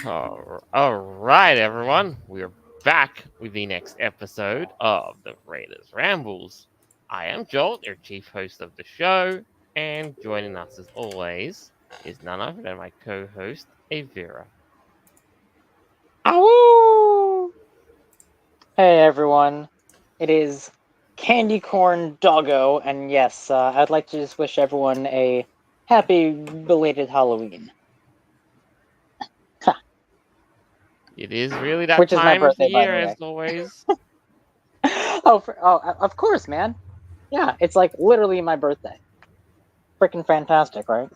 All right, everyone. We're back with the next episode of the Raiders Rambles. I am Joel, your chief host of the show, and joining us as always is none other than my co-host, Avira. Ow! Hey everyone, it is Candy Corn Doggo, and yes, I'd like to just wish everyone a happy belated Halloween. It is really that Which is my time of the birthday, by year, the as way. always. Of course, man. Yeah, it's like literally my birthday. Freaking fantastic, right?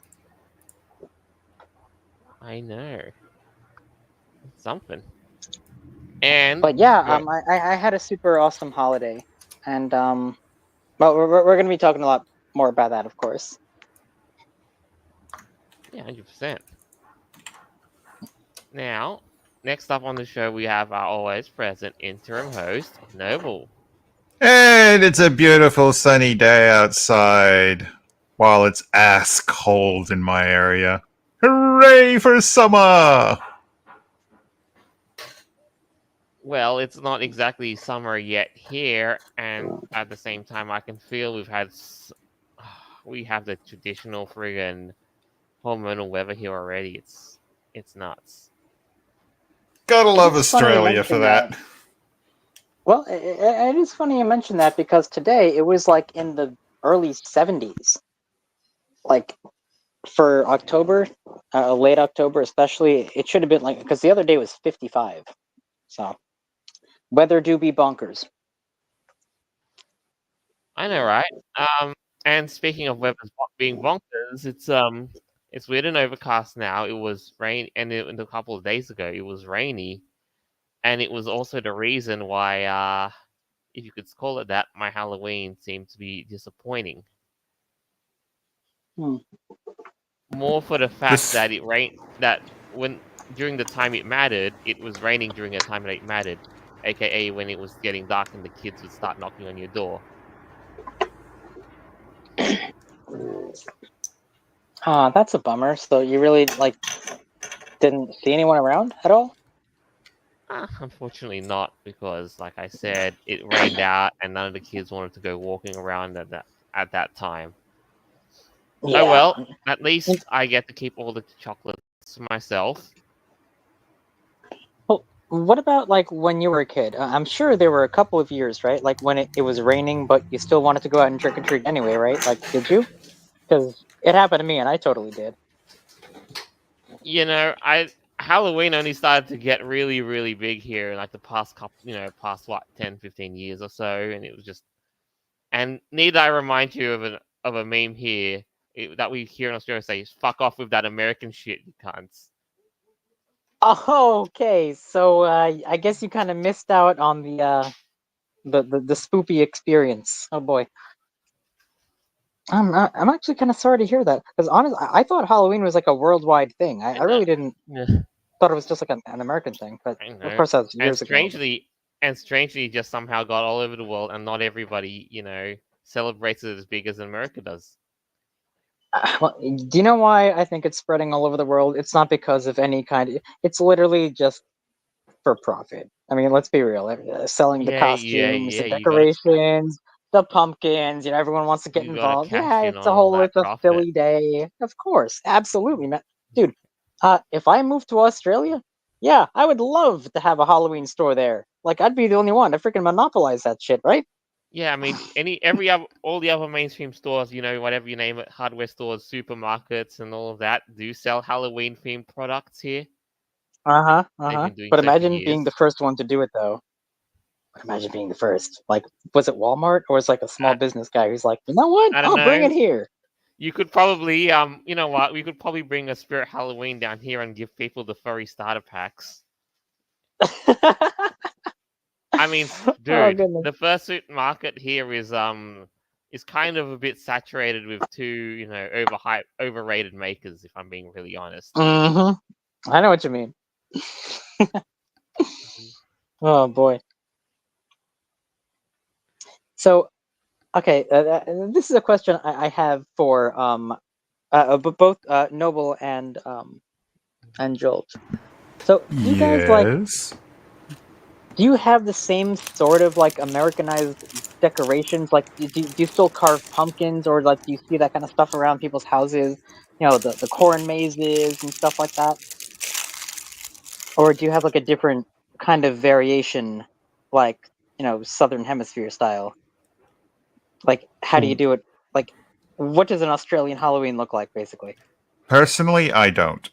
I know. It's something. And But yeah, jo- I had a super awesome holiday, and well, we're gonna be talking a lot more about that, of course. yeah, 100%. Now, next up on the show, we have our always present interim host, Noble. And it's a beautiful sunny day outside while it's ass cold in my area. Hooray for summer! Well, it's not exactly summer yet here, and at the same time, I can feel we have the traditional friggin' hormonal weather here already. It's nuts. Gotta It love is funny you Australia for mentioned that. that. Well, it is funny you mentioned that because today it was like in the early 70s. Like for October, late October especially, it should have been like, because the other day was 55. So, weather do be bonkers. I know, right? And speaking of weather being bonkers, it's weird and overcast now. It was rain, and a couple of days ago, it was rainy, and it was also the reason why, if you could call it that, my Halloween seemed to be disappointing. Hmm. More for the fact This that it rained that when during the time it mattered, it was raining during the time that it mattered, aka when it was getting dark and the kids would start knocking on your door. That's a bummer. So you really like didn't see anyone around at all? Unfortunately not, because like I said, it rained out and none of the kids wanted to go walking around at that time. Oh Yeah. well, at least I get to keep all the chocolates to myself. Well, what about like when you were a kid? I'm sure there were a couple of years, right? Like when it was raining, but you still wanted to go out and trick or treat anyway, right? Like, did you? Because it happened to me, and I totally did. I Halloween only started to get really, really big here in like the past couple, past what 10, 15 years or so, and it was just. And need I remind you of a meme here that we here in Australia say, "Fuck off with that American shit, you cunts." Oh, okay. So I guess you kind of missed out on the spoopy experience. Oh boy, I'm actually kind of sorry to hear that because honestly, I thought Halloween was like a worldwide thing. I I know, really didn't yeah, thought it was just like an American thing. But I of know. course, that was And years ago. strangely, just somehow got all over the world, and not everybody, celebrates it as big as America does. Well, do you know why I think it's spreading all over the world? It's not because of any kind of. It's literally just for profit. I mean, let's be real. Selling the Yeah, yeah, costumes, yeah. the decorations, the pumpkins. Everyone wants to get You gotta involved. Yeah, cash in it's on all that it's a profit. silly day. Of course, absolutely, man. Dude, if I moved to Australia, yeah, I would love to have a Halloween store there. Like, I'd be the only one to freaking monopolize that shit, right? Yeah, I mean, every other, all the other mainstream stores, whatever you name it, hardware stores, supermarkets, and all of that, do sell Halloween themed products here. Uh huh. Uh They've huh. been doing But so for imagine being the years. first one to do it, though. Imagine being the first. Like, was it Walmart or was it like a small I, business guy who's like, you know what? I don't I'll bring it know. here. You could probably, you know what? We could probably bring a Spirit Halloween down here and give people the furry starter packs. I mean, Oh dude, goodness. the fursuit market here is kind of a bit saturated with two, overhyped, overrated makers. If I'm being really honest. Hmm. I know what you mean. Oh boy. So, okay, this is a question I have for both Noble and Jolt. So do you guys Yes. do you have the same sort of like Americanized decorations? Like, do you still carve pumpkins, or like do you see that kind of stuff around people's houses? The corn mazes and stuff like that, or do you have like a different kind of variation, like Southern Hemisphere style? Like, how do you do it? Like, what does an Australian Halloween look like, basically? Personally, I don't.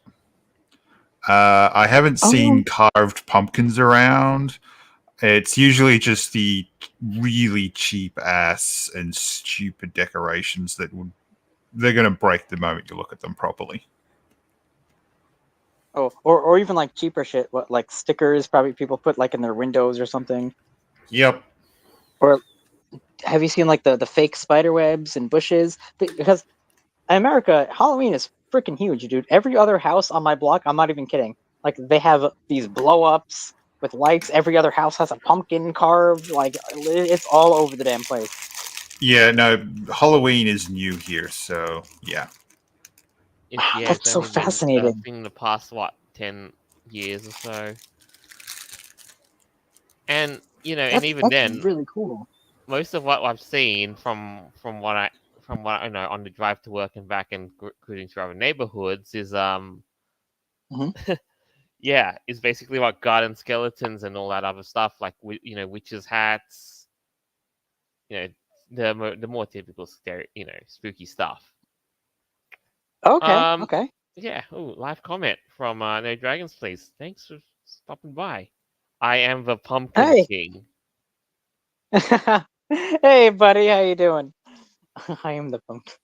I haven't Oh, seen carved pumpkins around. It's usually just the really cheap ass and stupid decorations that would they're going to break the moment you look at them properly. or even like cheaper shit, what like stickers probably people put like in their windows or something. Yep. Or have you seen like the fake spider webs and bushes? Because in America, Halloween is freaking huge, dude. Every other house on my block, I'm not even kidding. Like they have these blow ups with lights. Every other house has a pumpkin carved. Like it's all over the damn place. Yeah, no, Halloween is new here, so yeah. It's That's so only been fascinating. developing in the past 10 years or so, and and even That's then, really cool. most of what I've seen from what I know on the drive to work and back and cruising through other neighborhoods is Hmm. yeah, is basically like garden skeletons and all that other stuff, like witches hats, the more typical scary, spooky stuff. Okay, Um, okay. yeah. Oh, live comment from No Dragons, please. Thanks for stopping by. I am the Pumpkin Hey, King. hey, buddy, how you doing? I am the pumpkin.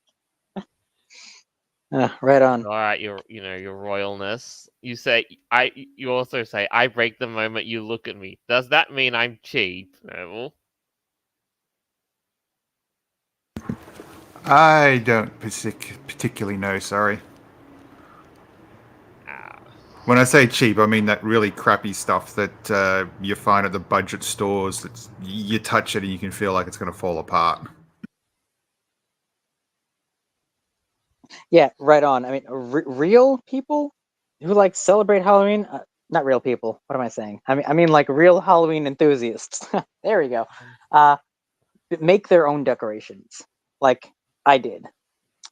Right on. All right, your royalness. You also say I break the moment you look at me. Does that mean I'm cheap, Noble? I don't particularly know, sorry. Ah, When I say cheap, I mean that really crappy stuff that you find at the budget stores. That's, you touch it and you can feel like it's going to fall apart. Yeah, right on. I mean, real people who like celebrate Halloween, not real people. What am I saying? I mean like real Halloween enthusiasts. There we go. Uh, make their own decorations, like I did.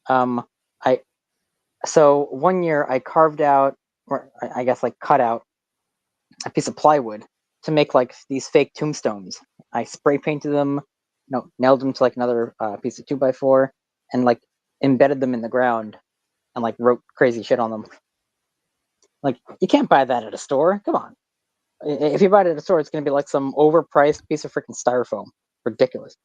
Um, I so one year I carved out, or I guess like cut out a piece of plywood to make like these fake tombstones. I spray painted them, no, nailed them to like another piece of 2x4, and like embedded them in the ground and like wrote crazy shit on them. Like you can't buy that at a store. Come on. If you buy it at a store, it's gonna be like some overpriced piece of freaking styrofoam. Ridiculous.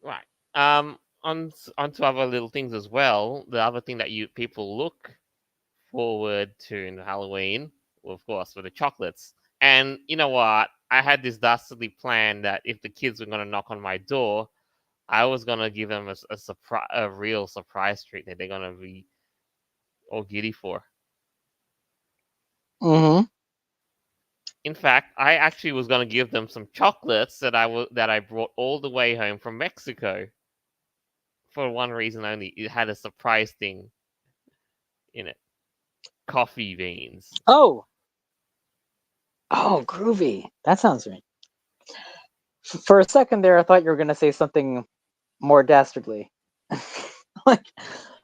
right. On to other little things as well. The other thing that you people look forward to in Halloween, well, of course, were the chocolates. And you know what? I had this dastardly plan that if the kids were gonna knock on my door, I was gonna give them a real surprise treat that they're gonna be all giddy for. Mm-hmm. In fact, I actually was gonna give them some chocolates that I brought all the way home from Mexico for one reason only. It had a surprise thing in it: coffee beans. Oh, oh, groovy. That sounds right. For a second there, I thought you were gonna say something more dastardly. Like,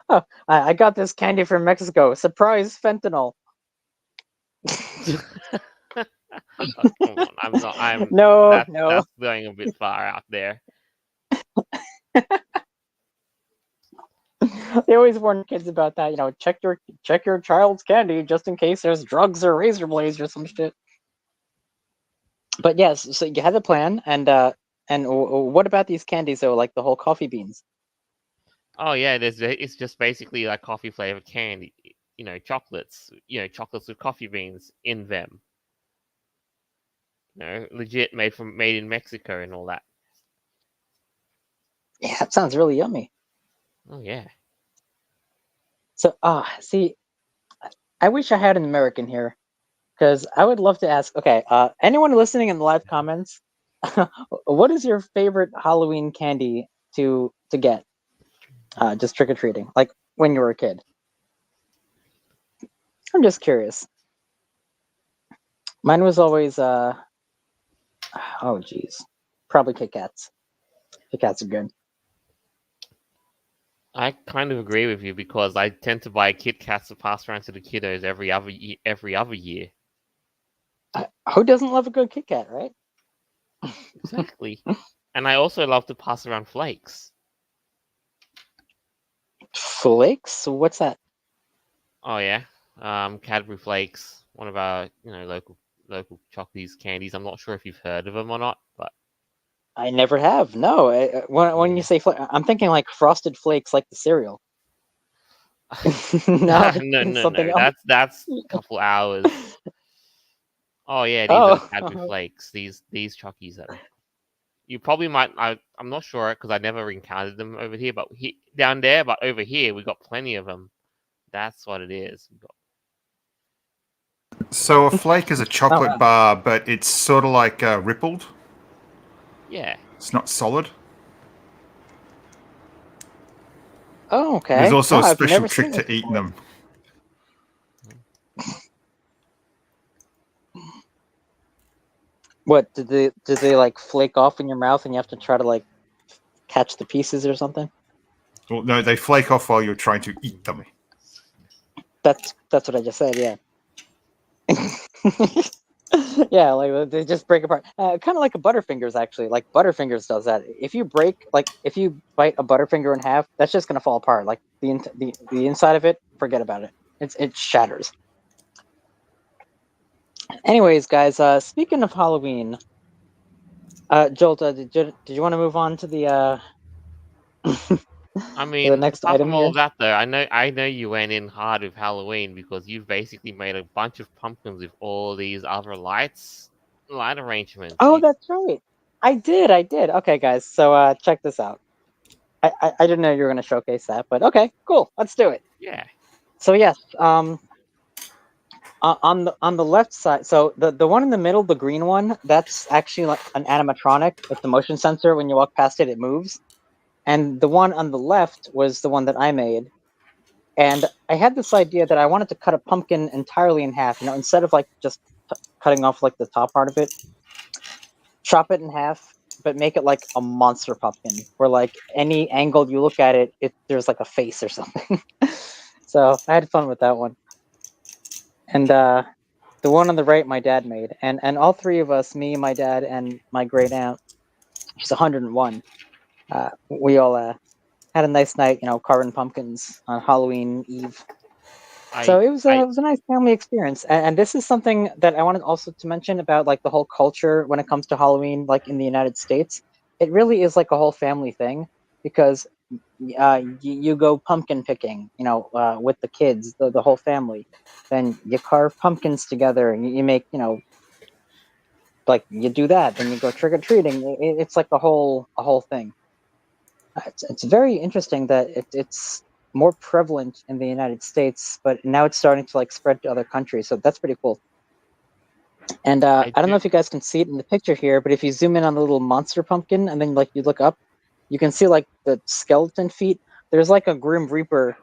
oh, I got this candy from Mexico. Surprise fentanyl. Oh, come on, I'm not. I'm No, that no. that's going a bit far out there. They always warn kids about that. Check your child's candy just in case there's drugs or razor blades or some shit. But yes, so you had a plan, and what about these candies though? Like the whole coffee beans. Oh yeah, it's just basically like coffee flavored candy. Chocolates. Chocolates with coffee beans in them. Legit made in Mexico and all that. Yeah, that sounds really yummy. Oh yeah. So, see, I wish I had an American here because I would love to ask. Okay, anyone listening in the live comments, what is your favorite Halloween candy to get? Just trick or treating. Like, when you were a kid? I'm just curious. Mine was always oh geez, probably Kit Kats. Kit Kats are good. I kind of agree with you because I tend to buy Kit Kats to pass around to the kiddos every other year. Who doesn't love a good Kit Kat, right? Exactly. And I also love to pass around flakes. Flakes? What's that? Oh yeah, Cadbury Flakes, one of our local chocolates candies. I'm not sure if you've heard of them or not, but I never have. No. When you say I'm thinking like Frosted Flakes, like the cereal. No, something no. else. That's a couple hours. Oh yeah, these are the Oh, Cadbury Flakes. These chockies that you probably might. I'm not sure because I never encountered them over here, but down there, but over here we got plenty of them. That's what it is. So a flake is a chocolate wow. bar, but it's sort of like rippled. Yeah. It's not solid. Oh, okay. There's also No, a I've special never trick seen it to eating before. them. What did they like flake off in your mouth and you have to try to like catch the pieces or something? Well, no, they flake off while you're trying to eat them. That's what I just said. Yeah. Yeah, like they just break apart. Kind of like a Butterfingers, actually. Like Butterfingers does that. If you bite a Butterfinger in half, that's just gonna fall apart. Like the inside of it, forget about it. It shatters. Anyways, guys. Speaking of Halloween, Joel, did you want to move on to the I to the mean, next apart item from all here? of that, though, I know you went in hard with Halloween because you've basically made a bunch of pumpkins with all these other light arrangements. Oh, that's right. I did. Okay, guys. So check this out. I didn't know you were going to showcase that, but okay, cool. Let's do it. Yeah. So yes, on the left side, so the one in the middle, the green one, that's actually like an animatronic. It's a motion sensor. When you walk past it, it moves. And the one on the left was the one that I made. And I had this idea that I wanted to cut a pumpkin entirely in half. You know, instead of like just cutting off like the top part of it, chop it in half, but make it like a monster pumpkin, where like any angle you look at it, there's like a face or something. So I had fun with that one. And the one on the right, my dad made, and all three of us, me, my dad, and my great aunt, she's 101. We all had a nice night, you know, carving pumpkins on Halloween Eve. So I it was I a nice family experience, and this is something that I wanted also to mention about like the whole culture when it comes to Halloween, like in the United States. It really is like a whole family thing because you go pumpkin picking, you know, with the kids, the whole family. Then you carve pumpkins together, and you make, you know, like you do that. Then you go trick or treating. It's like a whole thing. It's very interesting that it's more prevalent in the United States, but now it's starting to like spread to other countries. So that's pretty cool. And I I don't know do. if you guys can see it in the picture here, but if you zoom in on the little monster pumpkin and then like you look up, you can see like the skeleton feet. There's like a Grim Reaper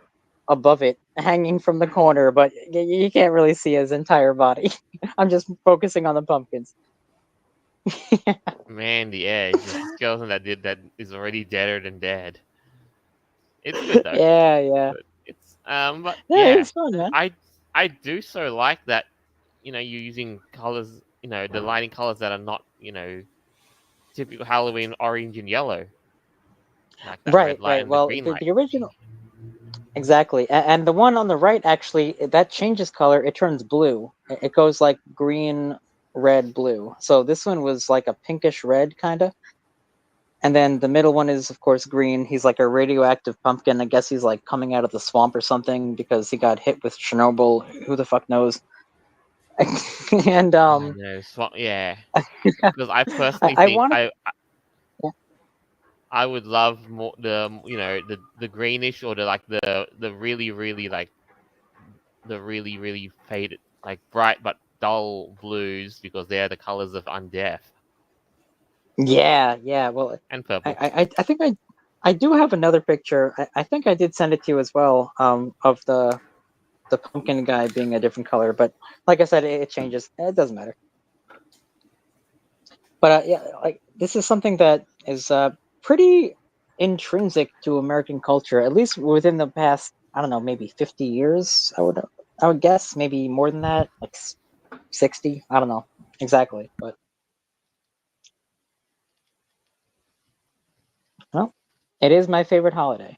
above it hanging from the corner, but you can't really see his entire body. I'm just focusing on the pumpkins. Man, the edge. It's a skeleton that is already deader than dead. It's good though. Yeah, It's yeah. good. But Yeah, yeah, it's fun, man. I I do so like that. You're using colors. The lighting colors that are not typical Halloween orange and yellow, like that red Right, light right. and the Well, green light. the original, exactly. And the one on the right, actually, that changes color. It turns blue. It goes like green, red, blue. So this one was like a pinkish red, kind of. And then the middle one is, of course, green. He's like a radioactive pumpkin. I guess he's like coming out of the swamp or something because he got hit with Chernobyl. Who the fuck knows? And I know, yeah. Because I personally I think wanted. I would love more the greenish or the really really like the really really faded like bright but dull blues because they're the colors of undeath Yeah, yeah. Well, and purple. I think I do have another picture. I think I did send it to you as well. Of the pumpkin guy being a different color, but like I said, it changes. It doesn't matter. But yeah, like this is something that is pretty intrinsic to American culture, at least within the past, I don't know, maybe 50 years. I would guess maybe more than that, like 60. I don't know exactly, but well, it is my favorite holiday,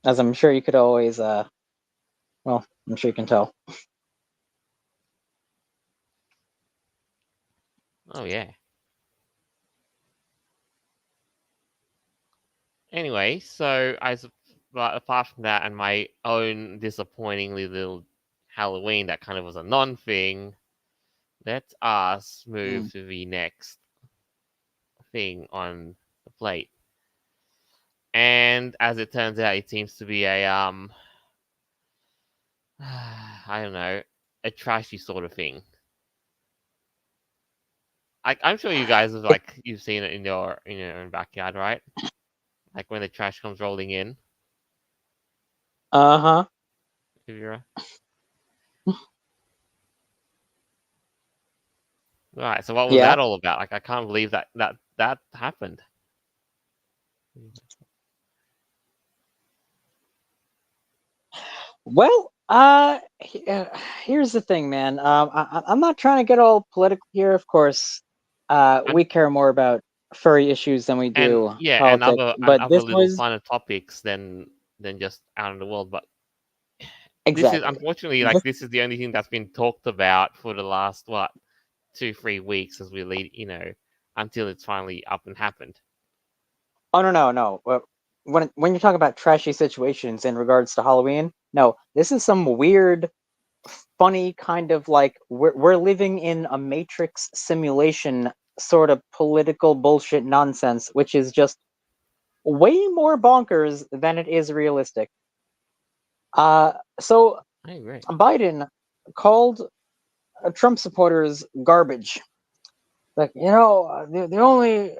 as I'm sure you could always. Well, I'm sure you can tell. Oh yeah. Anyway, so but apart from that and my own disappointingly little Halloween that kind of was a non-thing, let us move Mm. to the next thing on the plate. And as it turns out, it seems to be a I don't know, a trashy sort of thing. I'm sure you guys have you've seen it in your own backyard, right? Like when the trash comes rolling in. Uh-huh. If you're right. So what was Yeah. that all about? Like I can't believe that happened. Well, here's the thing, man. I'm not trying to get all political here. Of course, And we care more about furry issues than we and do yeah, politics. and But other this little was fun topics than just out in the world. But this is exactly unfortunately this. this is the only thing that's been talked about for the last 2-3 weeks as we lead until it's finally up and happened. Oh no. When you talk about trashy situations in regards to Halloween, no, this is some weird, funny kind of like we're living in a Matrix simulation sort of political bullshit nonsense, which is just way more bonkers than it is realistic. So I agree. Biden called Trump supporters garbage. Like, the only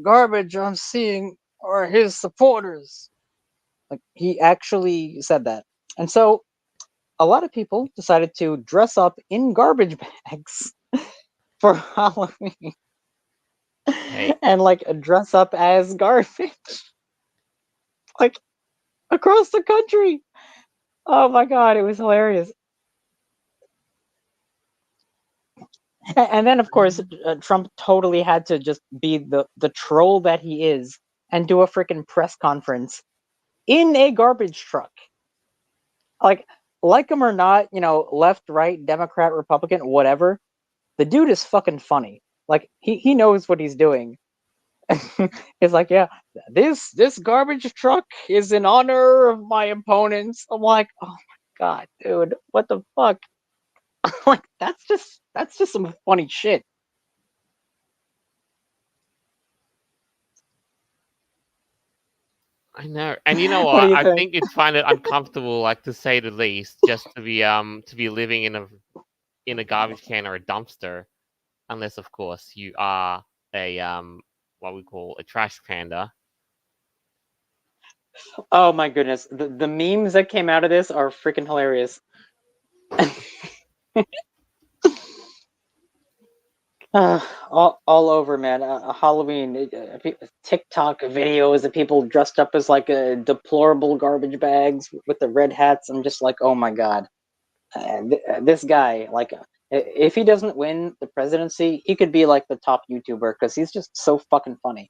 garbage I'm seeing are his supporters. Like, he actually said that. And so a lot of people decided to dress up in garbage bags for Halloween Hey, and like dress up as garbage, like across the country. Oh my God, it was hilarious. And then, of course, Trump totally had to just be the troll that he is and do a freaking press conference in a garbage truck. Like him or not, left, right, Democrat, Republican, whatever. The dude is fucking funny. Like he knows what he's doing. He's like, yeah, this garbage truck is in honor of my opponents. I'm like, oh my God, dude, what the fuck? Like that's just some funny shit. I know, and you know What do what? you I think? think it's kind of uncomfortable, like to say the least, just to be living in a garbage can or a dumpster, unless of course you are a what we call a trash panda. Oh my goodness, the memes that came out of this are freaking hilarious. All over, man. Halloween, TikTok videos of people dressed up as like deplorable garbage bags with the red hats. I'm just like, oh my God, this guy, like, if he doesn't win the presidency, he could be like the top YouTuber because he's just so fucking funny.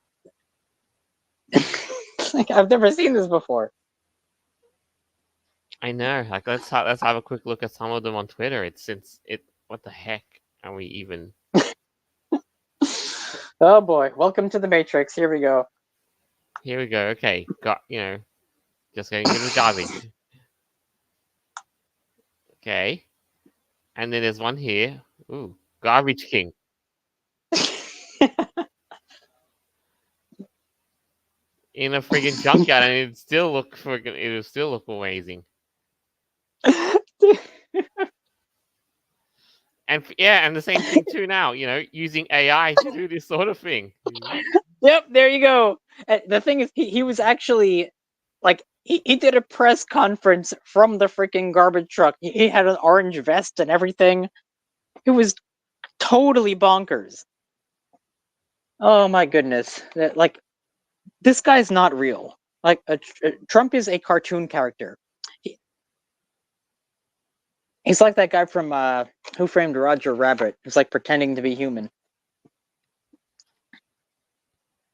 Like, I've never seen this before. I know. Like let's have a quick look at some of them on Twitter. It. What the heck are we even? Oh boy, welcome to the Matrix. Here we go. Here we go. Okay, got just getting rid of the garbage. Okay, and then there's one here. Ooh, garbage king in a friggin' junkyard, and it will still look amazing. And the same thing too now. Using AI to do this sort of thing. Yep, there you go. The thing is, he was actually like he did a press conference from the freaking garbage truck. He had an orange vest and everything. It was totally bonkers. Oh my goodness! Like this guy's not real. Like Trump is a cartoon character. He's like that guy from Who Framed Roger Rabbit, who's like pretending to be human.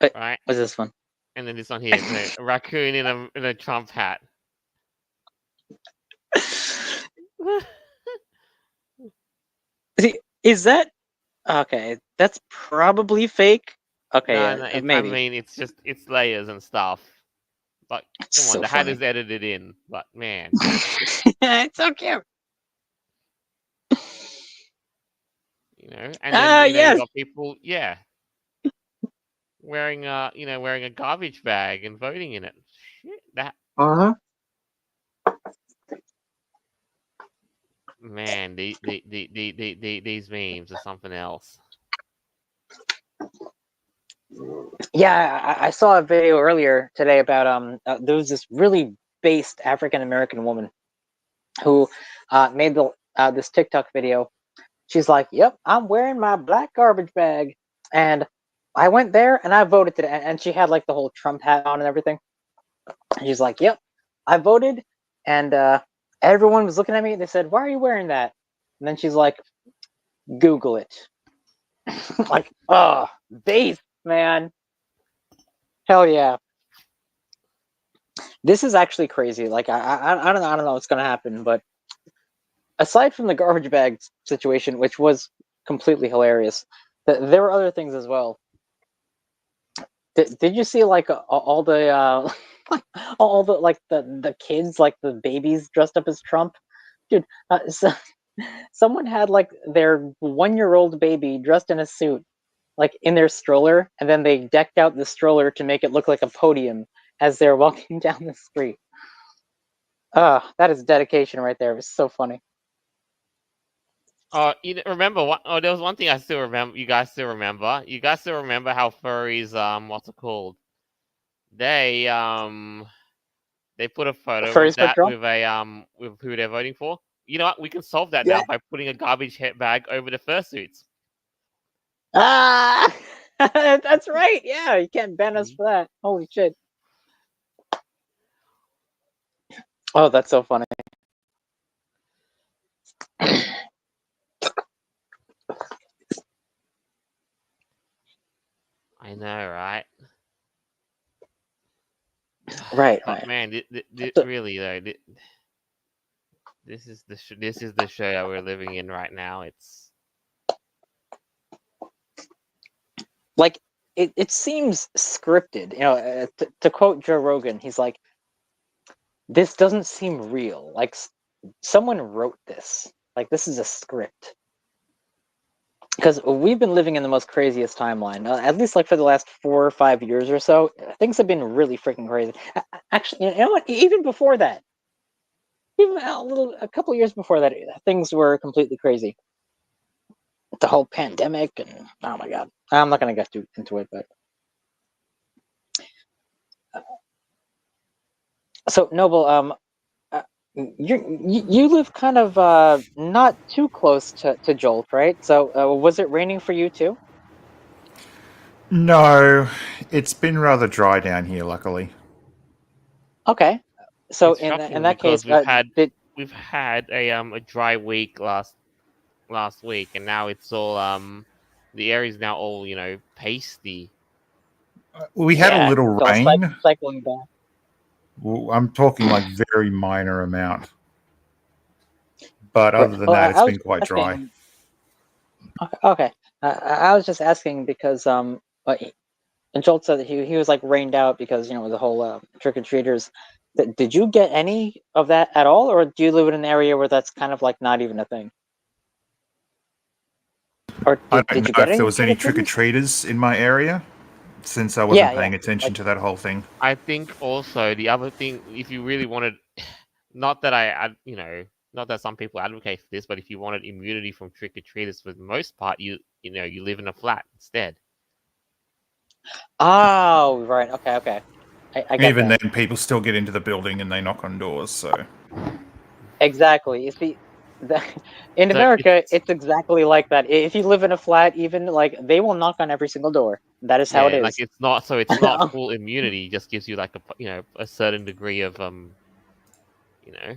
But Right. what's this one? And then this one here, a raccoon in a Trump hat. Is that okay? That's probably fake. Okay, No, yeah, I maybe. mean it's layers and stuff. But It's come on, so the hat funny. is edited in. But man, It's so cute. and then you Yes. got people, wearing a garbage bag and voting in it. Shit, that Uh-huh. man, these memes are something else. Yeah, I saw a video earlier today about there was this really based African American woman who made this TikTok video. She's like, "Yep, I'm wearing my black garbage bag," and I went there and I voted today. And she had like the whole Trump hat on and everything. And she's like, "Yep, I voted," and everyone was looking at me. They said, "Why are you wearing that?" And then she's like, "Google it." Like, oh, base, man. Hell yeah. This is actually crazy. Like, I don't know what's gonna happen, but aside from the garbage bag situation, which was completely hilarious, there were other things as well. Did you see like all the all the like the kids, like the babies dressed up as Trump? Dude, someone had like their 1-year-old baby dressed in a suit, like in their stroller, and then they decked out the stroller to make it look like a podium as they're walking down the street. That is dedication right there. It was so funny. Oh, remember what? Oh, there was one thing I still remember. You guys still remember? You guys still remember how furries what's it called? They put a photo of Furries for that Trump? with with who they're voting for. You know what? We can solve that Yeah. now by putting a garbage bag over the fursuits. Ah, that's right. Yeah, you can't ban us for that. Holy shit. Oh, that's so funny. I know, right? Right, But right. man, really though, this is the show that we're living in right now. It's Like it seems scripted. To quote Joe Rogan, he's like, "This doesn't seem real. Like someone wrote this. Like this is a script." Because we've been living in the most craziest timeline, at least like for the last 4 or 5 years or so. Things have been really freaking crazy. Actually, you know what? Even before that, even a couple years before that, things were completely crazy. The whole pandemic and oh my god, I'm not gonna get too into it, but so Noble, you live kind of not too close to Jolt, right? So was it raining for you too? No, it's been rather dry down here, luckily. Okay, so it's in shocking that case, because did we've had a dry week last week, and now it's all the area's now all pasty. We had a yeah, little it's all rain. cycling back. I'm talking like very minor amount. But other than Well, that, it's I was been quite dry. asking. Okay, I was just asking because and Jolt said that he was like rained out because the whole trick or treaters. Did you get any of that at all, or do you live in an area where that's kind of like not even a thing? Or I did don't you know get if there any was trick any or trick or treaters? treaters in my area since I wasn't Yeah, paying attention like to that whole thing. I think also the other thing, if you really wanted, not that I not that some people advocate for this, but if you wanted immunity from trick or treaters, for the most part, you live in a flat instead. Oh, right. Okay. I get Even that. then, people still get into the building and they knock on doors. So Exactly. You see, the, in So America, it's exactly like that. If you live in a flat, even like they will knock on every single door. That is how it yeah, like is. it's not full immunity. It just gives you like a certain degree of you know.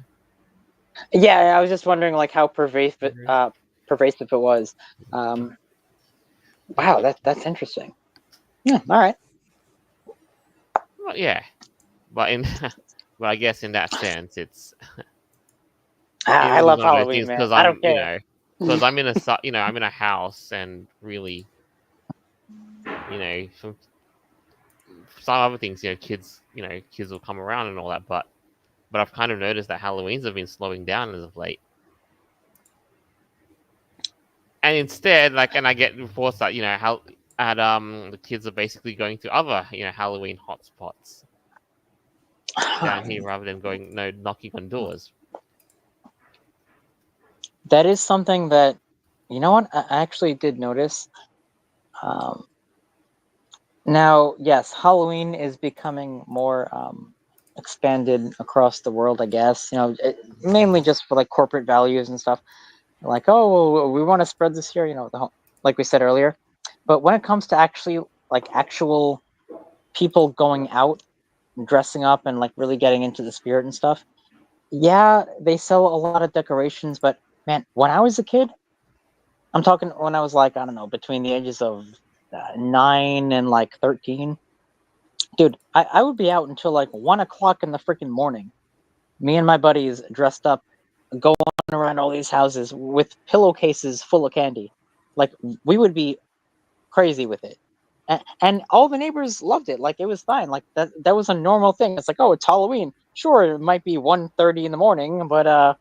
Yeah, I was just wondering like how pervasive Mhm. pervasive it was. Wow, that's interesting. Yeah, all right. Well, yeah, but in but I guess in that sense, it I really is love one of those Halloween, things man. because I don't care. I'm in I'm in a house and really some other things kids will come around and all that, but I've kind of noticed that Halloween's have been slowing down as of late. And instead, and I get reports that how at the kids are basically going to other Halloween hotspots down here rather than going knocking on doors. That is something that, you know what, I actually did notice. Um, Now, yes, Halloween is becoming more expanded across the world, I guess. Mainly just for like corporate values and stuff. Like, oh, well, we want to spread this here, like we said earlier. But when it comes to actually like actual people going out, dressing up, and like really getting into the spirit and stuff, yeah, they sell a lot of decorations. But man, when I was a kid, I'm talking when I was like, I don't know, between the ages of 9 and like 13. Dude, I would be out until like 1 o'clock in the freaking morning. Me and my buddies dressed up, going around all these houses with pillowcases full of candy. Like we would be crazy with it. And all the neighbors loved it. Like it was fine. Like that was a normal thing. It's like, oh, it's Halloween. Sure, it might be 1:30 in the morning, but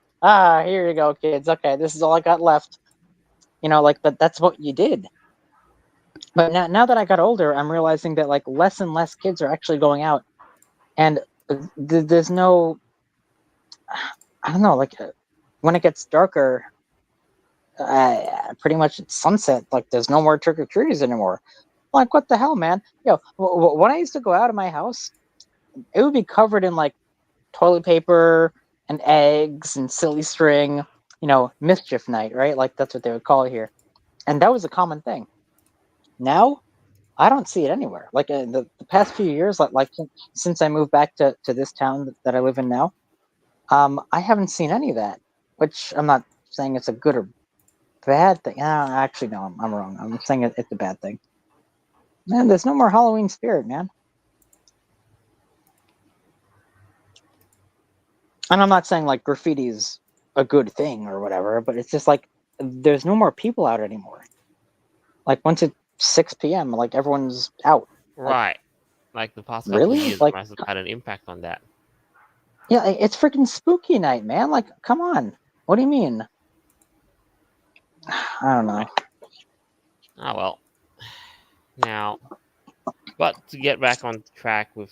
here you go, kids. Okay, this is all I got left. Like that's what you did. But now that I got older, I'm realizing that like less and less kids are actually going out, and there's no, I don't know, like when it gets darker, pretty much it's sunset. Like there's no more trick or treaters anymore. Like what the hell, man? When I used to go out of my house, it would be covered in like toilet paper and eggs and silly string. Mischief night, right? Like that's what they would call it here, and that was a common thing. Now I don't see it anywhere. Like the past few years, like since I moved back to this town that I live in now, I haven't seen any of that. Which I'm not saying it's a good or bad thing. Actually, no, I'm wrong. I'm saying it's a bad thing. Man, there's no more Halloween spirit, man. And I'm not saying like graffiti's a good thing or whatever, but it's just like there's no more people out anymore. Like once it's 6 p.m., like everyone's out. Like Right. Like the past couple of really? years Like must have had an impact on that. yeah, it's freaking spooky night, man. Like come on. What do you mean? I don't know. Oh well. Now, but to get back on track with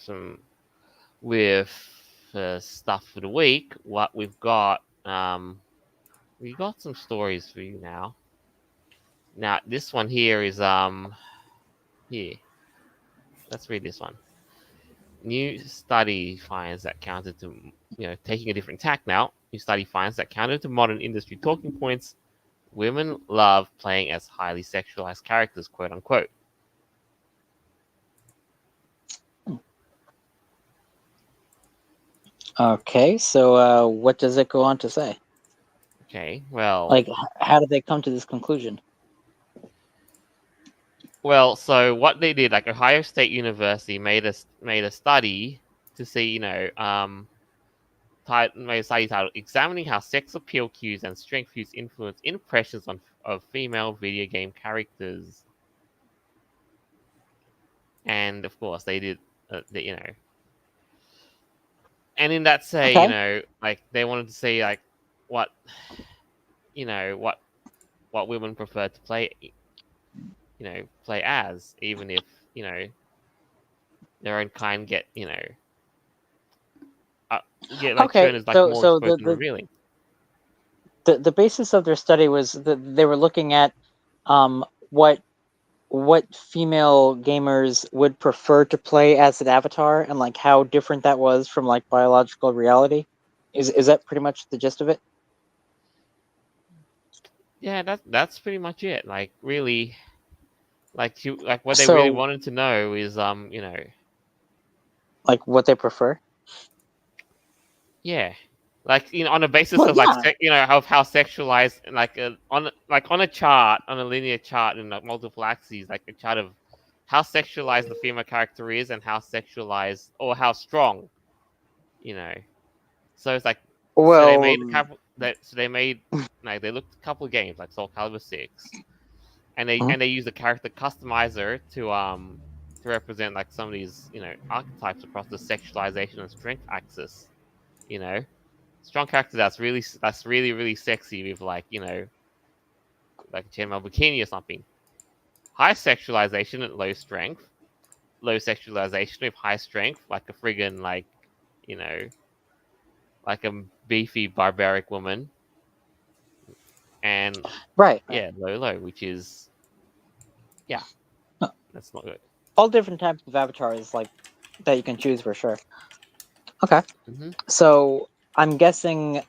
stuff for the week, what we got some stories for you now. Now this one here is here. Let's read this one. New study finds that counter to taking a different tack now. New study finds that counter to modern industry talking points, women love playing as highly sexualized characters, quote unquote. Okay, so what does it go on to say? Okay, well, Like, how did they come to this conclusion? so what they did, like Ohio State University made a study to see, made a study titled "Examining How Sex Appeal Cues and Strength Cues Influence Impressions of Female Video Game Characters." And of course, they did, and in that say, Okay. like they wanted to see like what, you know, what women prefer to play as, even if their own kind uh, get like Okay. shown as like So more so exposed and the revealing. the basis of their study was that they were looking at um, what female gamers would prefer to play as an avatar and like how different that was from like biological reality. Is that pretty much the gist of it? Yeah, that's pretty much it. Like really, like what they really So wanted to know is like what they prefer? yeah, like on a basis Well, of like yeah. of how sexualized like on a chart on a linear chart in like multiple axes, like a chart of how sexualized the female character is and how sexualized or how strong, you know. So it's like so they Well, made a couple that so they made like they looked at a couple of games like Soul Calibur 6, and mhm. they used the character customizer to represent like some of these archetypes across the sexualization and strength axis. You know, strong character that's really really sexy with like a chainmail bikini or something. High sexualization at low strength, low sexualization with high strength, like a friggin' you know like a beefy barbaric woman, and Right, right. yeah, low low, which is yeah, No, that's not good. all different types of avatars like that you can choose for sure. Okay. Hmm. So I'm guessing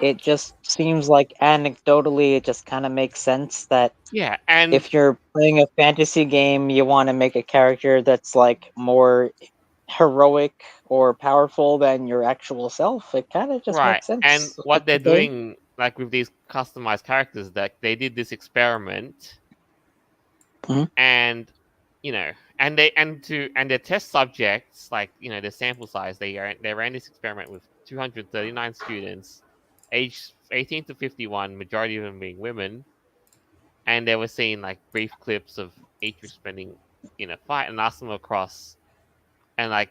it just seems like anecdotally it just kind of makes sense that Yeah, and if you're playing a fantasy game, you want to make a character that's like more heroic or powerful than your actual self. It kind of just right, makes and sense. what they're Okay. doing like with these customized characters, that they did this experiment, Mhm. and and their test subjects, like their sample size, they ran this experiment with 239 students, aged 18 to 51, majority of them being women, and they were seeing like brief clips of each responding in a fight, and asked them across, and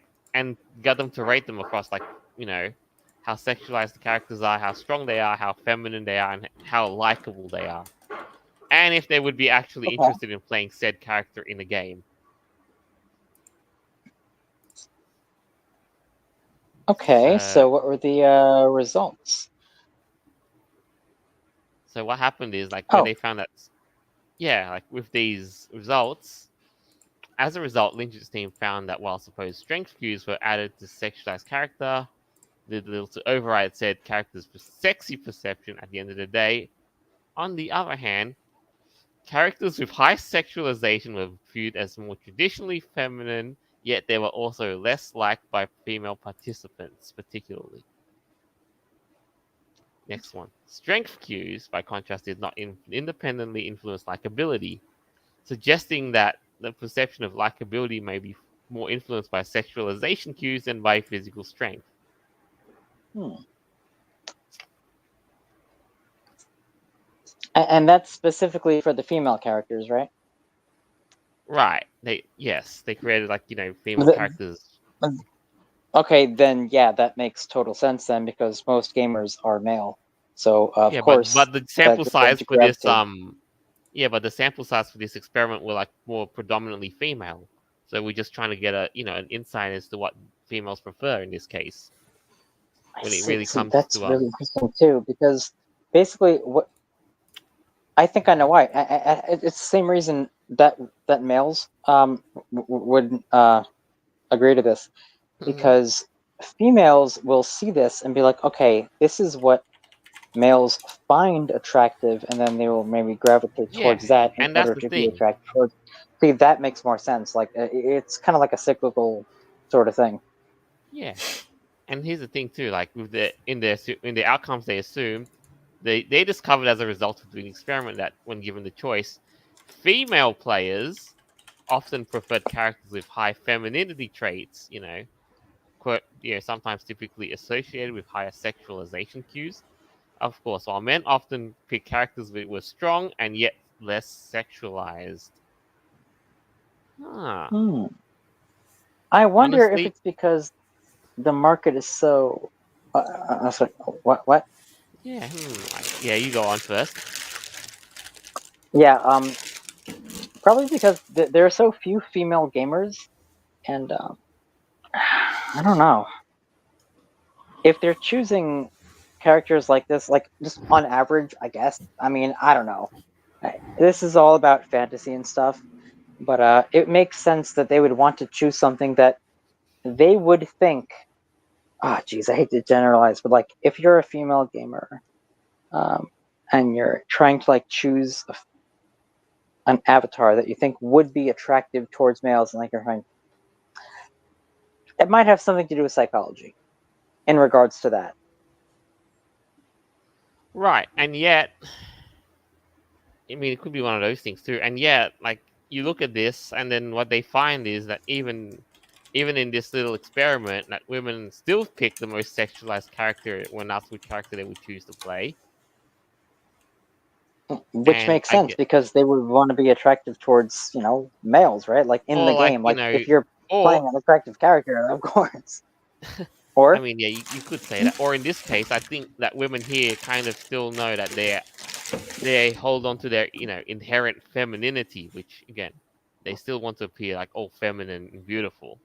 got them to rate them across you know how sexualized the characters are, how strong they are, how feminine they are, and how likable they are, and if they would be actually Okay. interested in playing said character in the game. Okay. So So what were the results? so what happened is like when Oh. they found that, yeah, like with these results, as a result, Lynch's team found that while supposed strength cues were added to sexualized character, did little to override said character's sexy perception at the end of the day. On the other hand, characters with high sexualization were viewed as more traditionally feminine, yet they were also less liked by female participants, particularly. Next one. Strength cues, by contrast, did not independently influence likability, suggesting that the perception of likability may be more influenced by sexualization cues than by physical strength. Hmm. And that's specifically for the female characters, right? Right. They created female The- characters. Okay, then yeah, that makes total sense then because most gamers are male. So of Yeah, but course the that sample you're going size to for this gravitate. experiment were like more predominantly female. So we're just trying to get an insight as to what females prefer in this case I when it see. really See, comes that's to really interesting too because basically what I think I know why. It's the same reason that males would agree to this Mhm. because females will see this and be like, okay, this is what males find attractive, and then they will maybe gravitate Yeah, towards that in and that's order the to be thing. attracted towards. See, that makes more sense. Like it's kind of like a cyclical sort of thing. Yeah, and here's the thing too. Like with the outcomes they assumed, they discovered as a result of doing the experiment that when given the choice, female players often preferred characters with high femininity traits. Sometimes typically associated with higher sexualization cues. Of course, while men often pick characters that were strong and yet less sexualized. Huh. Hmm. I wonder if Honestly, it's because the market is so. Sorry, what? yeah. Yeah, you go on first. Yeah. Probably because there are so few female gamers, and I don't know if they're choosing characters like this, like just on average, I guess. I mean, I don't know. This is all about fantasy and stuff, but it makes sense that they would want to choose something that they would think. Ah, geez, I hate to generalize, but like if you're a female gamer, and you're trying to like choose an avatar that you think would be attractive towards males, and like you're trying, it might have something to do with psychology in regards to that. Right, and yet, I mean, it could be one of those things too. And yet, like you look at this, and then what they find is that even in this little experiment, that women still pick the most sexualized character when asked which character they would choose to play. Which And makes I sense get, because they would want to be attractive towards, males, right? Like in or the like game, like if you, you're or playing an attractive character, of course. I Or mean, yeah, you could say that. Or in this case, I think that women here kind of still know that they hold on to their inherent femininity, which again, they still want to appear like all feminine and beautiful.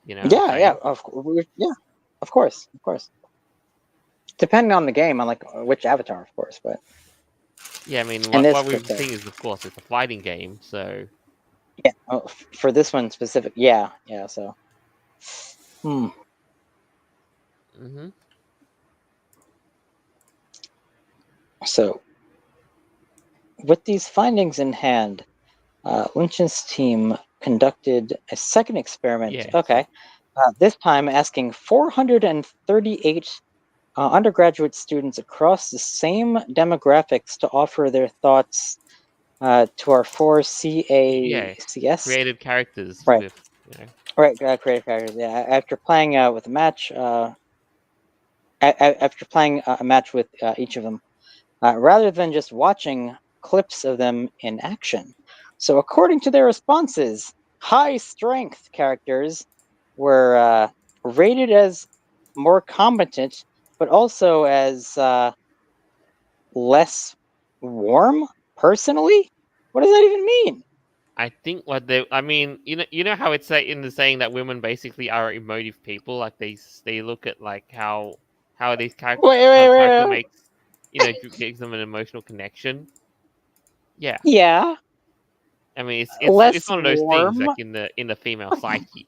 You know what I'm yeah, saying? yeah, of course. Depending on the game, on like which avatar, of course. But Yeah, I mean, in this what we've been specific, seeing is, of course, it's a fighting game, so yeah, for this one specific, yeah. So, hmm. hmm So with these findings in hand, Lynch's team conducted a second experiment. yeah. So Okay, this time asking 438 undergraduate students across the same demographics to offer their thoughts to our four yeah, CACS. creative characters Right, with right, creative characters. Yeah, after playing with a match, after playing a match with each of them, rather than just watching clips of them in action. So, according to their responses, high strength characters were rated as more competent, but also as less warm personally. What does that even mean? I think I mean, you know how it's in the saying that women basically are emotive people. Like they look at like how these how the character Wait. makes gives them an emotional connection. Yeah, Yeah, I mean it's less one of those things warm. like in the female psyche.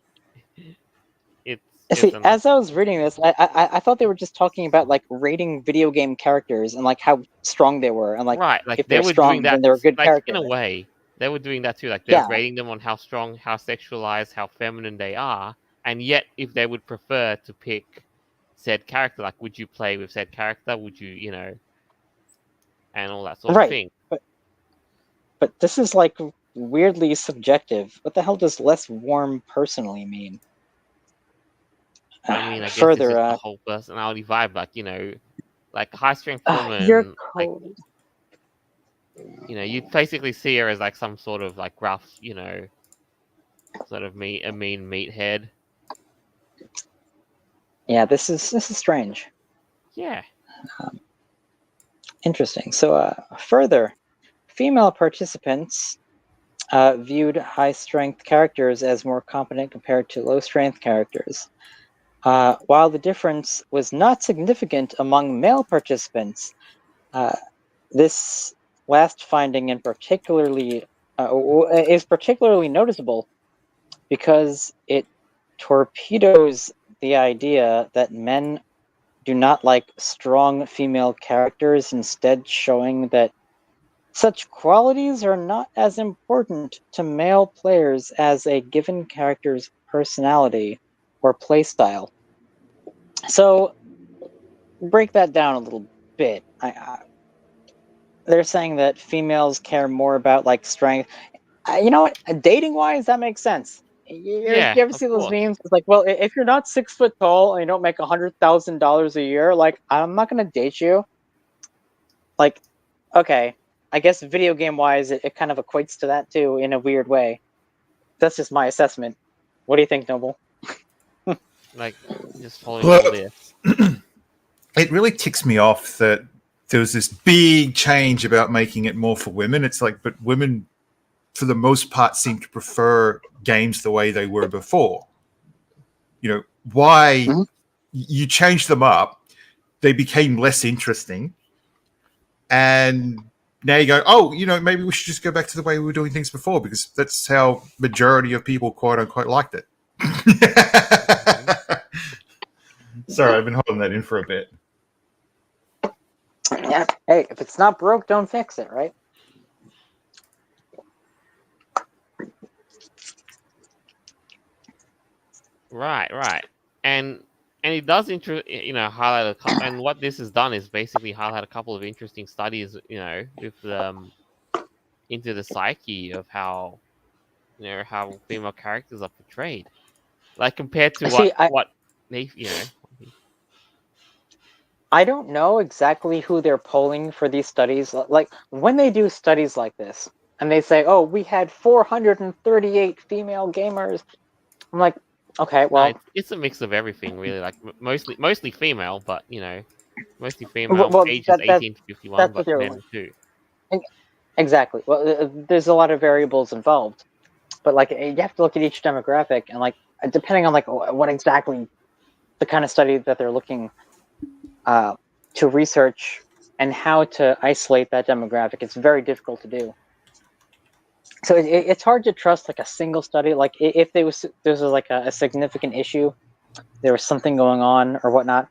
It's See, an as I was reading this, I thought they were just talking about like rating video game characters and like how strong they were, and like right, like if they they're were doing strong, that then they're a good like character, in a right? way they were doing that too. Like they're Yeah, rating them on how strong, how sexualized, how feminine they are, and yet if they would prefer to pick said character, like would you play with said character? Would you and all that sort of right. thing. But this is like weirdly subjective. What the hell does less warm personally mean? I mean, I guess it's Further, just the whole personality vibe, like like a high strength you're woman, like cold. you basically see her as like some sort of like rough, sort of a mean meathead. Yeah, this is strange. Yeah, Interesting. So, further, female participants viewed high strength characters as more competent compared to low strength characters. While the difference was not significant among male participants, uh, this last finding is particularly noticeable because it torpedoes the idea that men do not like strong female characters, instead showing that such qualities are not as important to male players as a given character's personality or playstyle. So, break that down a little bit. They're saying that females care more about like strength. You know what? Dating wise, that makes sense. yeah, You ever of see those course. memes? It's like, well, if you're not 6 foot tall and you don't make $100,000 a year, like, I'm not gonna date you. Like, okay, I guess video game wise, it kind of equates to that too in a weird way. That's just my assessment. What do you think, Noble? Like just following Well, all this. it really ticks me off that there was this big change about making it more for women. It's like, but women, for the most part, seem to prefer games the way they were before. Why Mhm. you change them up, they became less interesting. And now you go, oh, maybe we should just go back to the way we were doing things before, because that's how majority of people, quote unquote, liked it. Sorry, I've been holding that in for a bit. Yeah. Hey, if it's not broke, don't fix it, right? Right. And it does highlight and what this has done is basically highlight a couple of interesting studies, with into the psyche of how how female characters are portrayed, like compared to See, what they I don't know exactly who they're polling for these studies. Like when they do studies like this, and they say, "Oh, we had 438 female gamers," I'm like, okay, well, it's a mix of everything really, like mostly female, but mostly female, ages that 18 to 51, that's what but they're men too. exactly. Well, there's a lot of variables involved, but like you have to look at each demographic, and like depending on like what exactly the kind of study that they're looking to research and how to isolate that demographic, it's very difficult to do. So it's hard to trust like a single study. Like if there's like a significant issue, there was something going on or whatnot.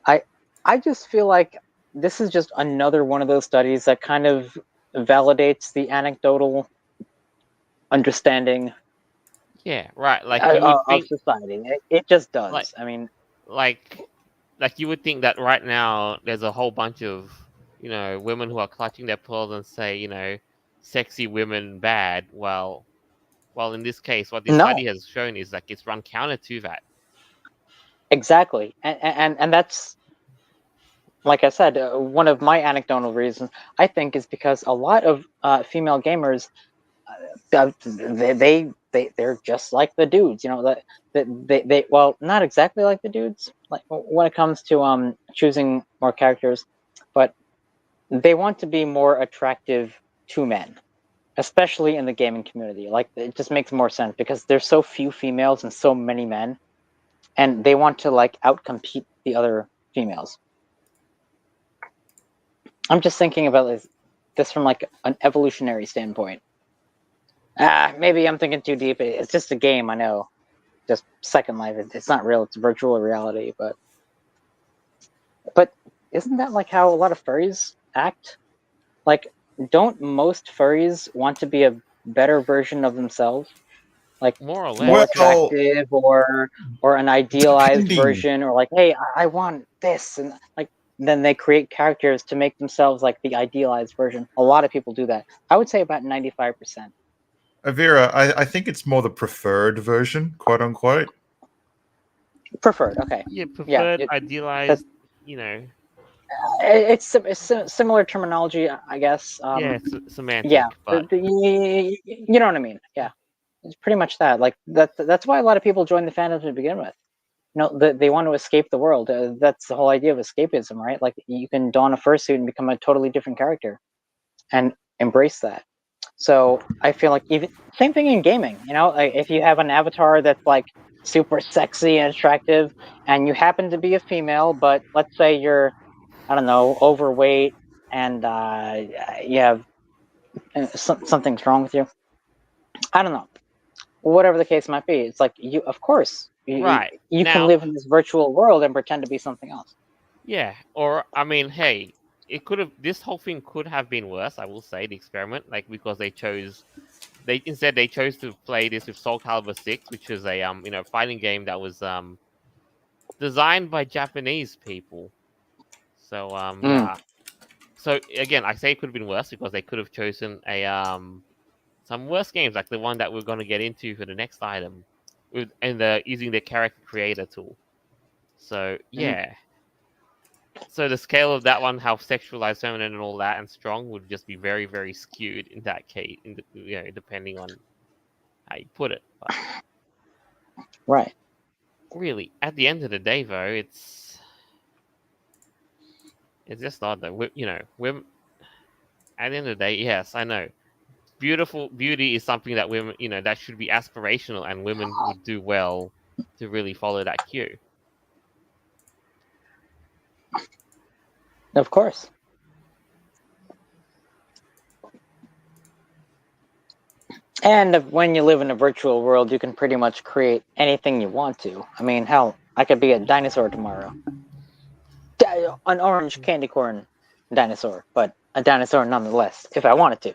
I just feel like this is just another one of those studies that kind of validates the anecdotal understanding Yeah, right. Like you would of think, society. It just like does. I mean, like you would think that right now there's a whole bunch of women who are clutching their pearls and say sexy women bad. Well, in this case, what this no, study has shown is like it's run counter to that. exactly, and that's, like I said, one of my anecdotal reasons I think is because a lot of female gamers, they're just like the dudes, that they well, not exactly like the dudes, like when it comes to choosing more characters, but they want to be more attractive to men, especially in the gaming community. Like it just makes more sense because there's so few females and so many men, and they want to like outcompete the other females. I'm just thinking about this from like an evolutionary standpoint. Maybe I'm thinking too deep. It's just a game, I know. Just Second Life. It's not real. It's virtual reality. But isn't that like how a lot of furries act? Like, don't most furries want to be a better version of themselves? Like More or more less, yeah. Well, attractive or an idealized depending. version, or like, hey, I want this, and like then they create characters to make themselves like the idealized version. A lot of people do that. I would say about 95%. Avira, I think it's more the preferred version, quote unquote. Preferred. Okay. Yeah, Yeah. preferred, That's idealized, it's similar terminology, I guess. yeah, semantic, Yeah. but You know what I mean? Yeah. It's pretty much that. Like that's why a lot of people join the fandom to begin with. They want to escape the world. That's the whole idea of escapism, right? Like you can don a fursuit and become a totally different character, and embrace that. So I feel like even same thing in gaming. Like if you have an avatar that's like super sexy and attractive, and you happen to be a female, but let's say you're, I don't know, overweight, and you have something's wrong with you. I don't know. Whatever the case might be, it's like of course, right you can now, live in this virtual world and pretend to be something else. yeah. Or I mean, hey, this whole thing could have been worse. I will say the experiment, like because they chose to play this with Soul Calibur 6, which is a fighting game that was designed by Japanese people. So Mm. yeah. So again, I say it could have been worse because they could have chosen a some worse games like the one that we're going to get into for the next item, using the character creator tool. So Mm. yeah. So the scale of that one, how sexualized, feminine, and all that, and strong, would just be very, very skewed in that case. Depending on how you put it. But Right. really, at the end of the day, though, it's just odd though. Women. At the end of the day, yes, I know. Beauty is something that women, that should be aspirational, and women would do well to really follow that cue. Of course. And when you live in a virtual world, you can pretty much create anything you want to. I mean, hell, I could be a dinosaur tomorrow. An orange candy corn dinosaur, but a dinosaur nonetheless, if I wanted to.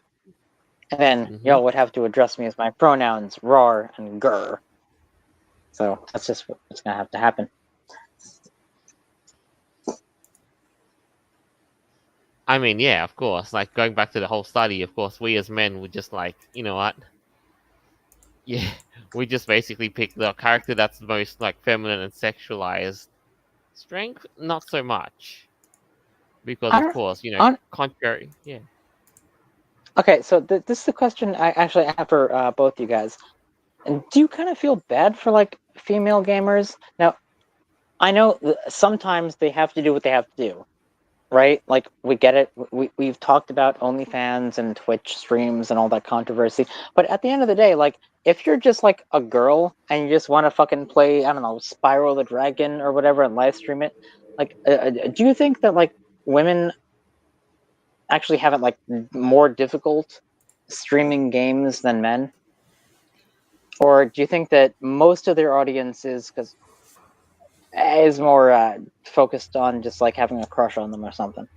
And then y'all would have to address me as my pronouns, rar and grr. So that's just what's going to have to happen. I mean, yeah, of course. Like, going back to the whole study, of course, we as men would just like, you know what? Yeah, we just basically pick the character that's most like feminine and sexualized. Strength, not so much, because of course, contrary. Yeah. Okay, so this is the question I actually have for both you guys. And do you kind of feel bad for like female gamers? Now, I know sometimes they have to do what they have to do, right? Like, we get it. We've talked about OnlyFans and Twitch streams and all that controversy. But at the end of the day, like, if you're just like a girl and you just want to fucking play, I don't know, Spiral the Dragon or whatever and live stream it, like, do you think that like women actually have it like more difficult streaming games than men? Or do you think that most of their audience is more focused on just like having a crush on them or something?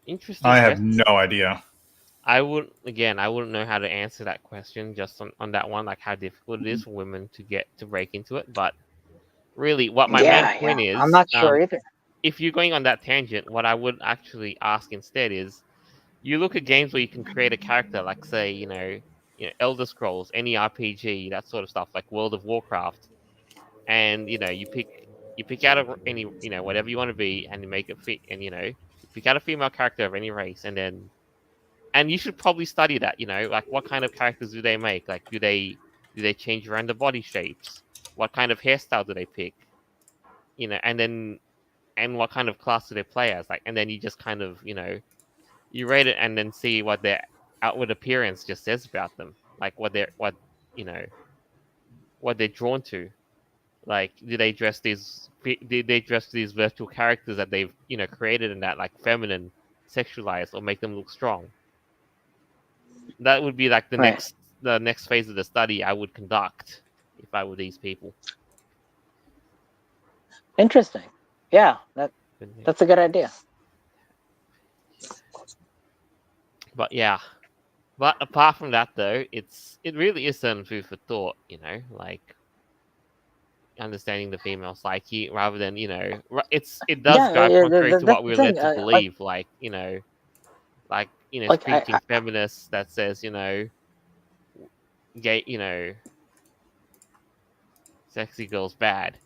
Interesting I have question. no idea. I wouldn't know how to answer that question just on that one, like how difficult it is for women to break into it. But really, what my main point is, I'm not sure either. if you're going on that tangent, what I would actually ask instead is, you look at games where you can create a character, like say, Elder Scrolls, any RPG, that sort of stuff, like World of Warcraft, and you pick out any whatever you want to be, and you make it fit, and you pick out a female character of any race, and you should probably study that, like what kind of characters do they make, like do they change around the body shapes, what kind of hairstyle do they pick, and what kind of class do they play as, like, and then you just kind of you rate it and then see what their outward appearance just says about them, like what they're drawn to. Like, do they dress these virtual characters that they've created in that, like, feminine, sexualized, or make them look strong? That would be like the next phase of the study I would conduct if I were these people. Interesting. Yeah, that's a good idea. But yeah, but apart from that, though, it really is certain food for thought. Like understanding the female psyche, rather than it does go contrary to what we're led to believe. Like preaching feminists that says gay sexy girls bad.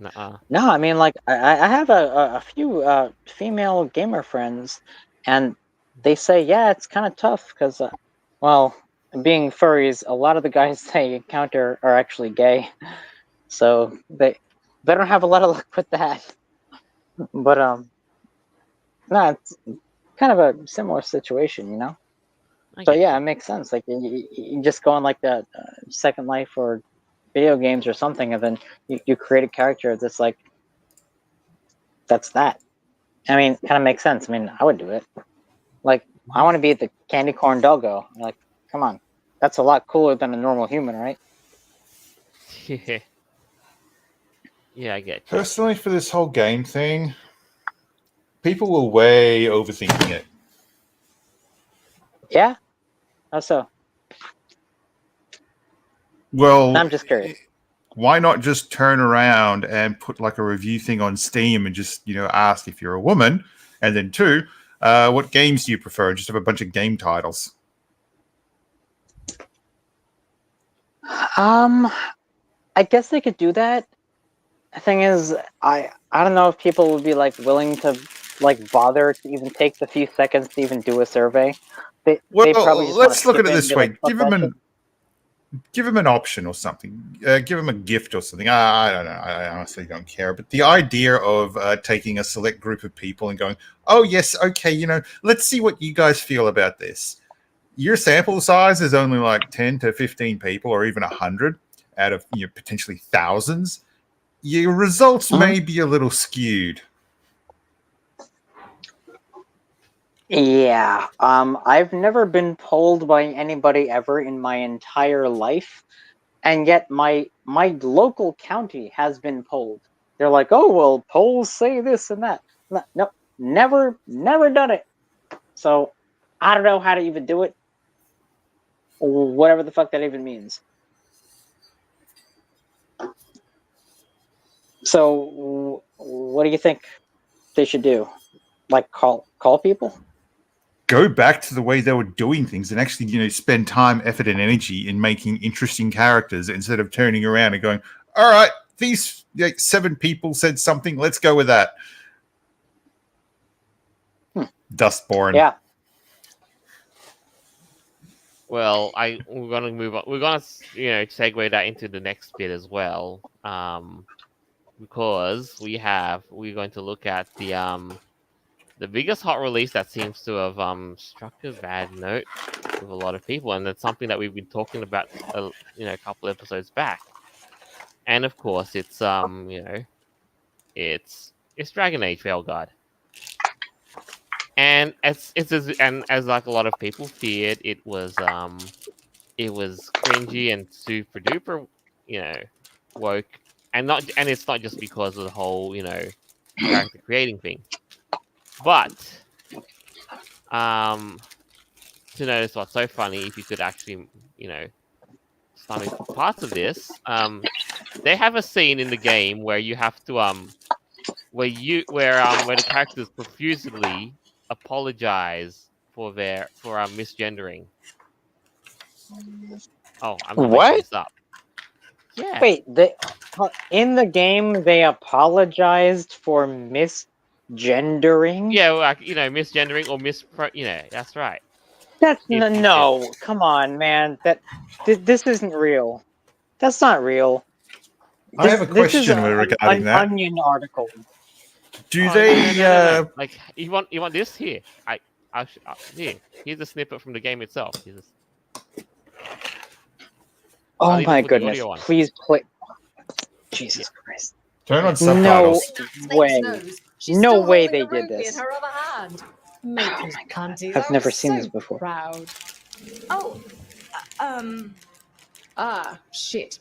Nuh-uh. No, I mean, like, I have a few female gamer friends, and they say, yeah, it's kind of tough because, well, being furries, a lot of the guys they encounter are actually gay, so they don't have a lot of luck with that. But no, it's kind of a similar situation, So yeah, it makes sense. Like, you just go on like the Second Life or video games or something, and then you create a character that's like, that's that. I mean, kind of makes sense. I mean, I would do it. Like, I want to be the candy corn doggo. Like, come on, that's a lot cooler than a normal human, right? Yeah. Yeah, I get you. Personally, for this whole game thing, people were way overthinking it. Yeah? How so? Well, I'm just curious. Why not just turn around and put like a review thing on Steam and just, ask if you're a woman, and then 2, what games do you prefer? Just have a bunch of game titles. I guess they could do that. The thing is, I don't know if people would be like willing to like bother to even take the few seconds to even do a survey. They probably just let's look at it this way. Like, give them an option or something. Give them a gift or something. I don't know. I honestly don't care. But the idea of taking a select group of people and going, oh, yes, okay, let's see what you guys feel about this. Your sample size is only like 10 to 15 people or even 100 out of potentially thousands. your results Mhm. may be a little skewed. Yeah. I've never been polled by anybody ever in my entire life, and yet my local county has been polled. They're like, oh well, polls say this and that. No, never done it. So I don't know how to even do it, or whatever the fuck that even means. So what do you think they should do? Like call people? Go back to the way they were doing things and actually, spend time, effort, and energy in making interesting characters instead of turning around and going, all right, these 7 people said something, let's go with that. Dustborn. Yeah. Well, we're gonna move on. We're gonna segue that into the next bit as well. Because we're going to look at the biggest hot release that seems to have struck a bad note with a lot of people, and that's something that we've been talking about a couple episodes back. And of course, it's it's Dragon Age Veilguard. And as like a lot of people feared, it was cringy and super duper, woke, and it's not just because of the whole character creating thing, but to notice what's so funny, if you could actually stomach parts of this, they have a scene in the game where you have to where the characters profusely apologize for misgendering. Oh, I'm not making What? this up. Yeah. Wait, in the game they apologized for misgendering? Yeah, like misgendering or that's right. That's If you could, no. Come on, man. This isn't real. That's not real. I have a This is question regarding an that. Onion article. Do oh no, they? Like you want this here? Here's a snippet from the game itself. I'll Oh even my put the goodness! audio on. Please play. Jesus Christ! Turn on No subtitles. way! She's No still way holding they a did ruby this. in her other hand. Maker's panties. I've I never was seen so this before. Proud. Oh, Ah, shit.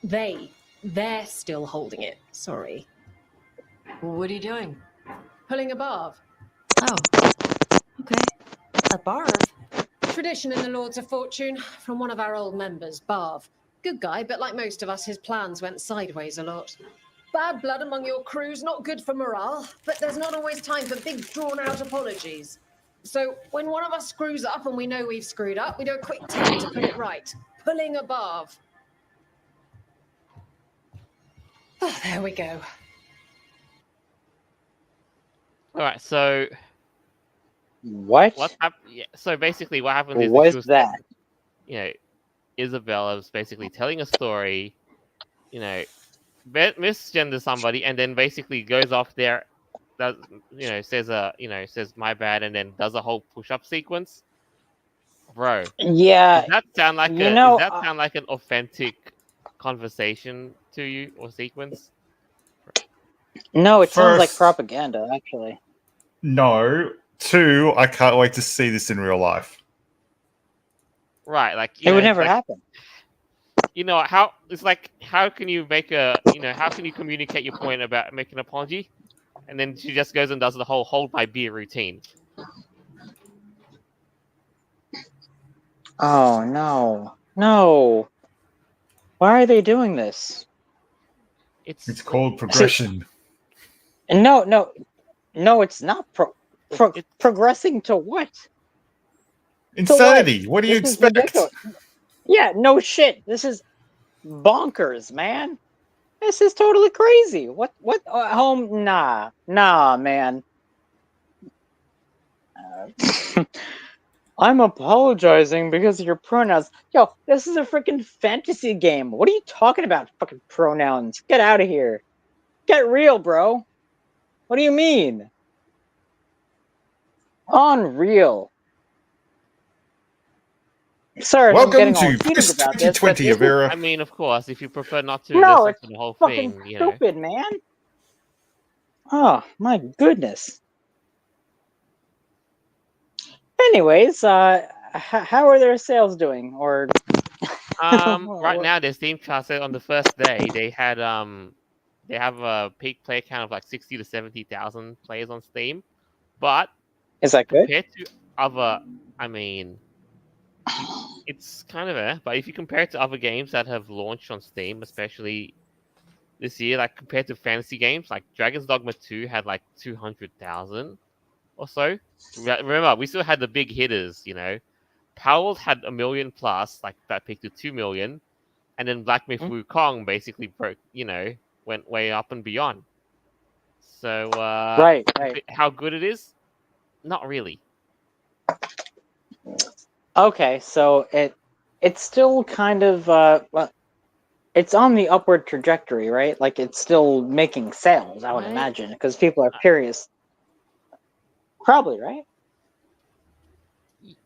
They're still holding it. Sorry. what are you doing? Pulling a barb. Oh, okay. A barb? Tradition in the Lords of Fortune from one of our old members, Barv. Good guy, but like most of us, his plans went sideways a lot. Bad blood among your crew's not good for morale, but there's not always time for big, drawn-out apologies. So when one of us screws up and we know we've screwed up, we do a quick tap to put it right. Pulling a Barv. Oh, there we go. All right, so What? Yeah, so basically, what happened is was that? Isabella was basically telling a story, misgender somebody, and then basically goes off there, does says my bad, and then does a whole push-up sequence. Bro, Yeah, does that sound like you know, an authentic conversation to you or sequence? no, it sounds like First, propaganda, actually. no. 2, I can't wait to see this in real life. Right, like It would never happen. How it's like, how can you make how can you communicate your point about making an apology, and then she just goes and does the whole hold my beer routine. Oh no! Why are they doing this? It's called progression. No, it's not. Progressing to what? Insanity. What do you This is expect? ridiculous. Yeah, no shit. This is bonkers, man. This is totally crazy. What? Home? Nah, man. I'm apologizing because of your pronouns. Yo, this is a freaking fantasy game. What are you talking about? Fucking pronouns. Get out of here. Get real, bro. What do you mean? Unreal. Sorry, I'm Welcome getting all to heated this about this, but 2020 isn't Avera. I mean, of course, if you prefer not to no, listen it's to the whole fucking thing, stupid, man. Oh my goodness. Anyways, how are their sales doing? Or Right now their Steam chart said on the first day they have a peak player count of like 60 to 70,000 players on Steam, but is that good? compared to other, I mean, it's kind of but if you compare it to other games that have launched on Steam, especially this year, like compared to fantasy games, like Dragon's Dogma 2 had like 200,000 or so. Remember, we still had the big hitters, Powell had 1 million plus, like that peaked to 2 million, and then Black Myth Wukong basically broke, went way up and beyond. So, Right. how good it is? Not really. Okay, so it's still kind of well, it's on the upward trajectory, right? Like it's still making sales, I would Right. imagine, because people are curious. Probably, right?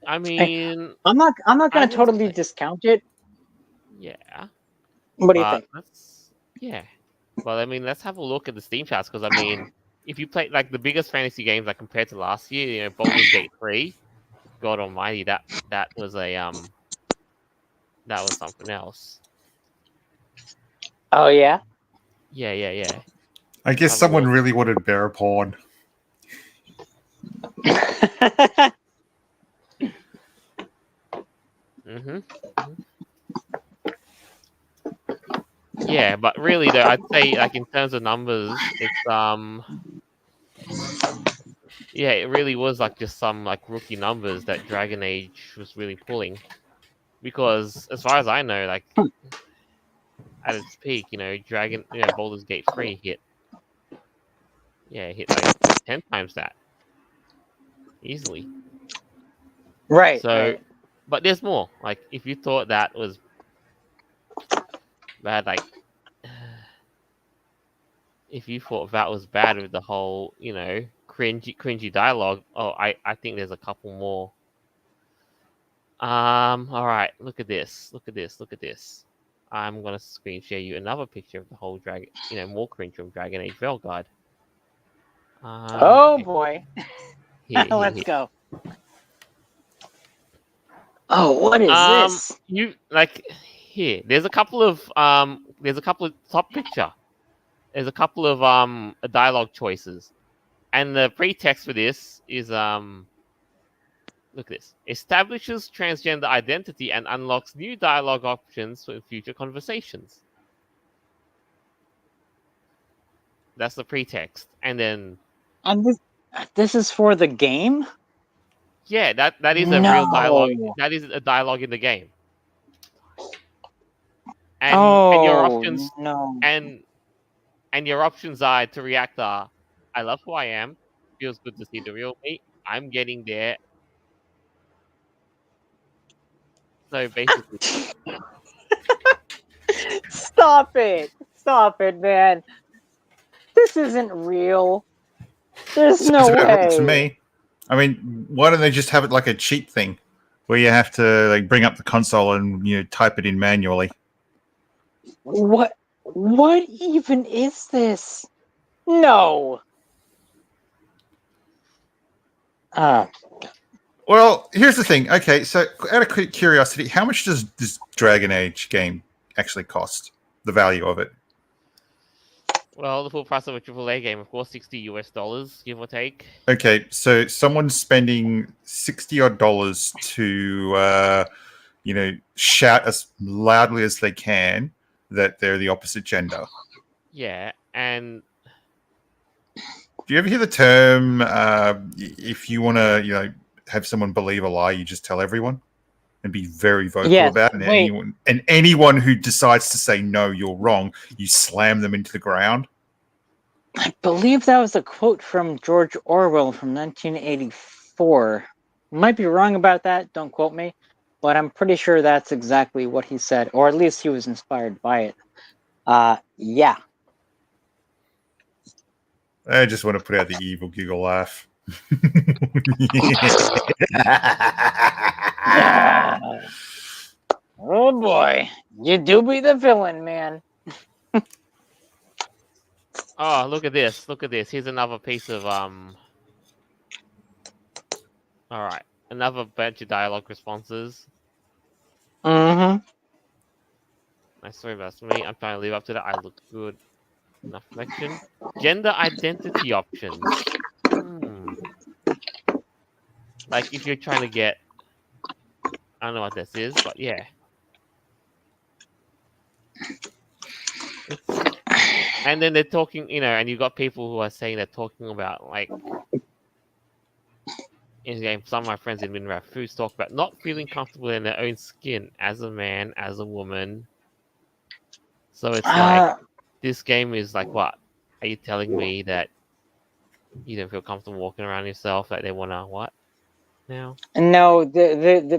I mean, I'm not going I to will totally say- discount it. yeah. What do you think? Yeah. Well, I mean, let's have a look at the Steam charts because I mean, if you play like the biggest fantasy games, like compared to last year, Baldur's Gate 3, God Almighty, that was that was something else. Oh yeah. Yeah. I guess someone really wanted bear porn. Mm-hmm. Yeah, but really though, I'd say like in terms of numbers, it's yeah, it really was like just some like rookie numbers that Dragon Age was really pulling. Because as far as I know, like at its peak, Baldur's Gate 3 hit like 10 times that. Easily. Right. So right. but there's more. Like if you thought that was bad, like if you thought that was bad with the whole, cringy dialogue, I think there's a couple more. All right, look at this. I'm gonna screen share you another picture of the whole dragon, more cringe from Dragon Age Veilguard. Oh Okay. boy. Here. Let's go. Oh, what is this? You like here. There's a couple of top picture. There's a couple of dialogue choices, and the pretext for this is look at this. Establishes transgender identity and unlocks new dialogue options for future conversations. That's the pretext, and then And this is for the game? yeah, that is a real dialogue. That is a dialogue in the game. And your options no. and your options are to react are I love who I am, feels good to see the real me, I'm getting there. So basically Stop it, man. This isn't real. There's no way. To me, I mean, why don't they just have it like a cheat thing, where you have to like bring up the console and type it in manually? What even is this? No. Well, here's the thing. Okay, so out of curiosity, how much does this Dragon Age game actually cost? The value of it? well, the full price of a AAA game, of course, $60, give or take. Okay, so someone's spending $60 to, shout as loudly as they can that they're the opposite gender. Yeah, and do you ever hear the term? If you want to, have someone believe a lie, you just tell everyone, and be very vocal about it. And anyone who decides to say no, you're wrong, you slam them into the ground. I believe that was a quote from George Orwell from 1984. Might be wrong about that, don't quote me, but I'm pretty sure that's exactly what he said, or at least he was inspired by it. Yeah. I just want to put out the evil giggle laugh. Oh boy, you do be the villain, man. Oh, look at this. Look at this. Here's another piece of All right, another bunch of dialogue responses. Mm-hmm. I swear that's me. I'm trying to live up to that. I look good. Enough reflection. Gender identity options. Like if you're trying to get, I don't know what this is, but yeah. And then they're talking, and you got people who are saying they're talking about like in the game. Some of my friends in Minraf Foods talk about not feeling comfortable in their own skin as a man, as a woman. So it's like this game is like, what? Are you telling me that you don't feel comfortable walking around yourself? That they wanna what now? No,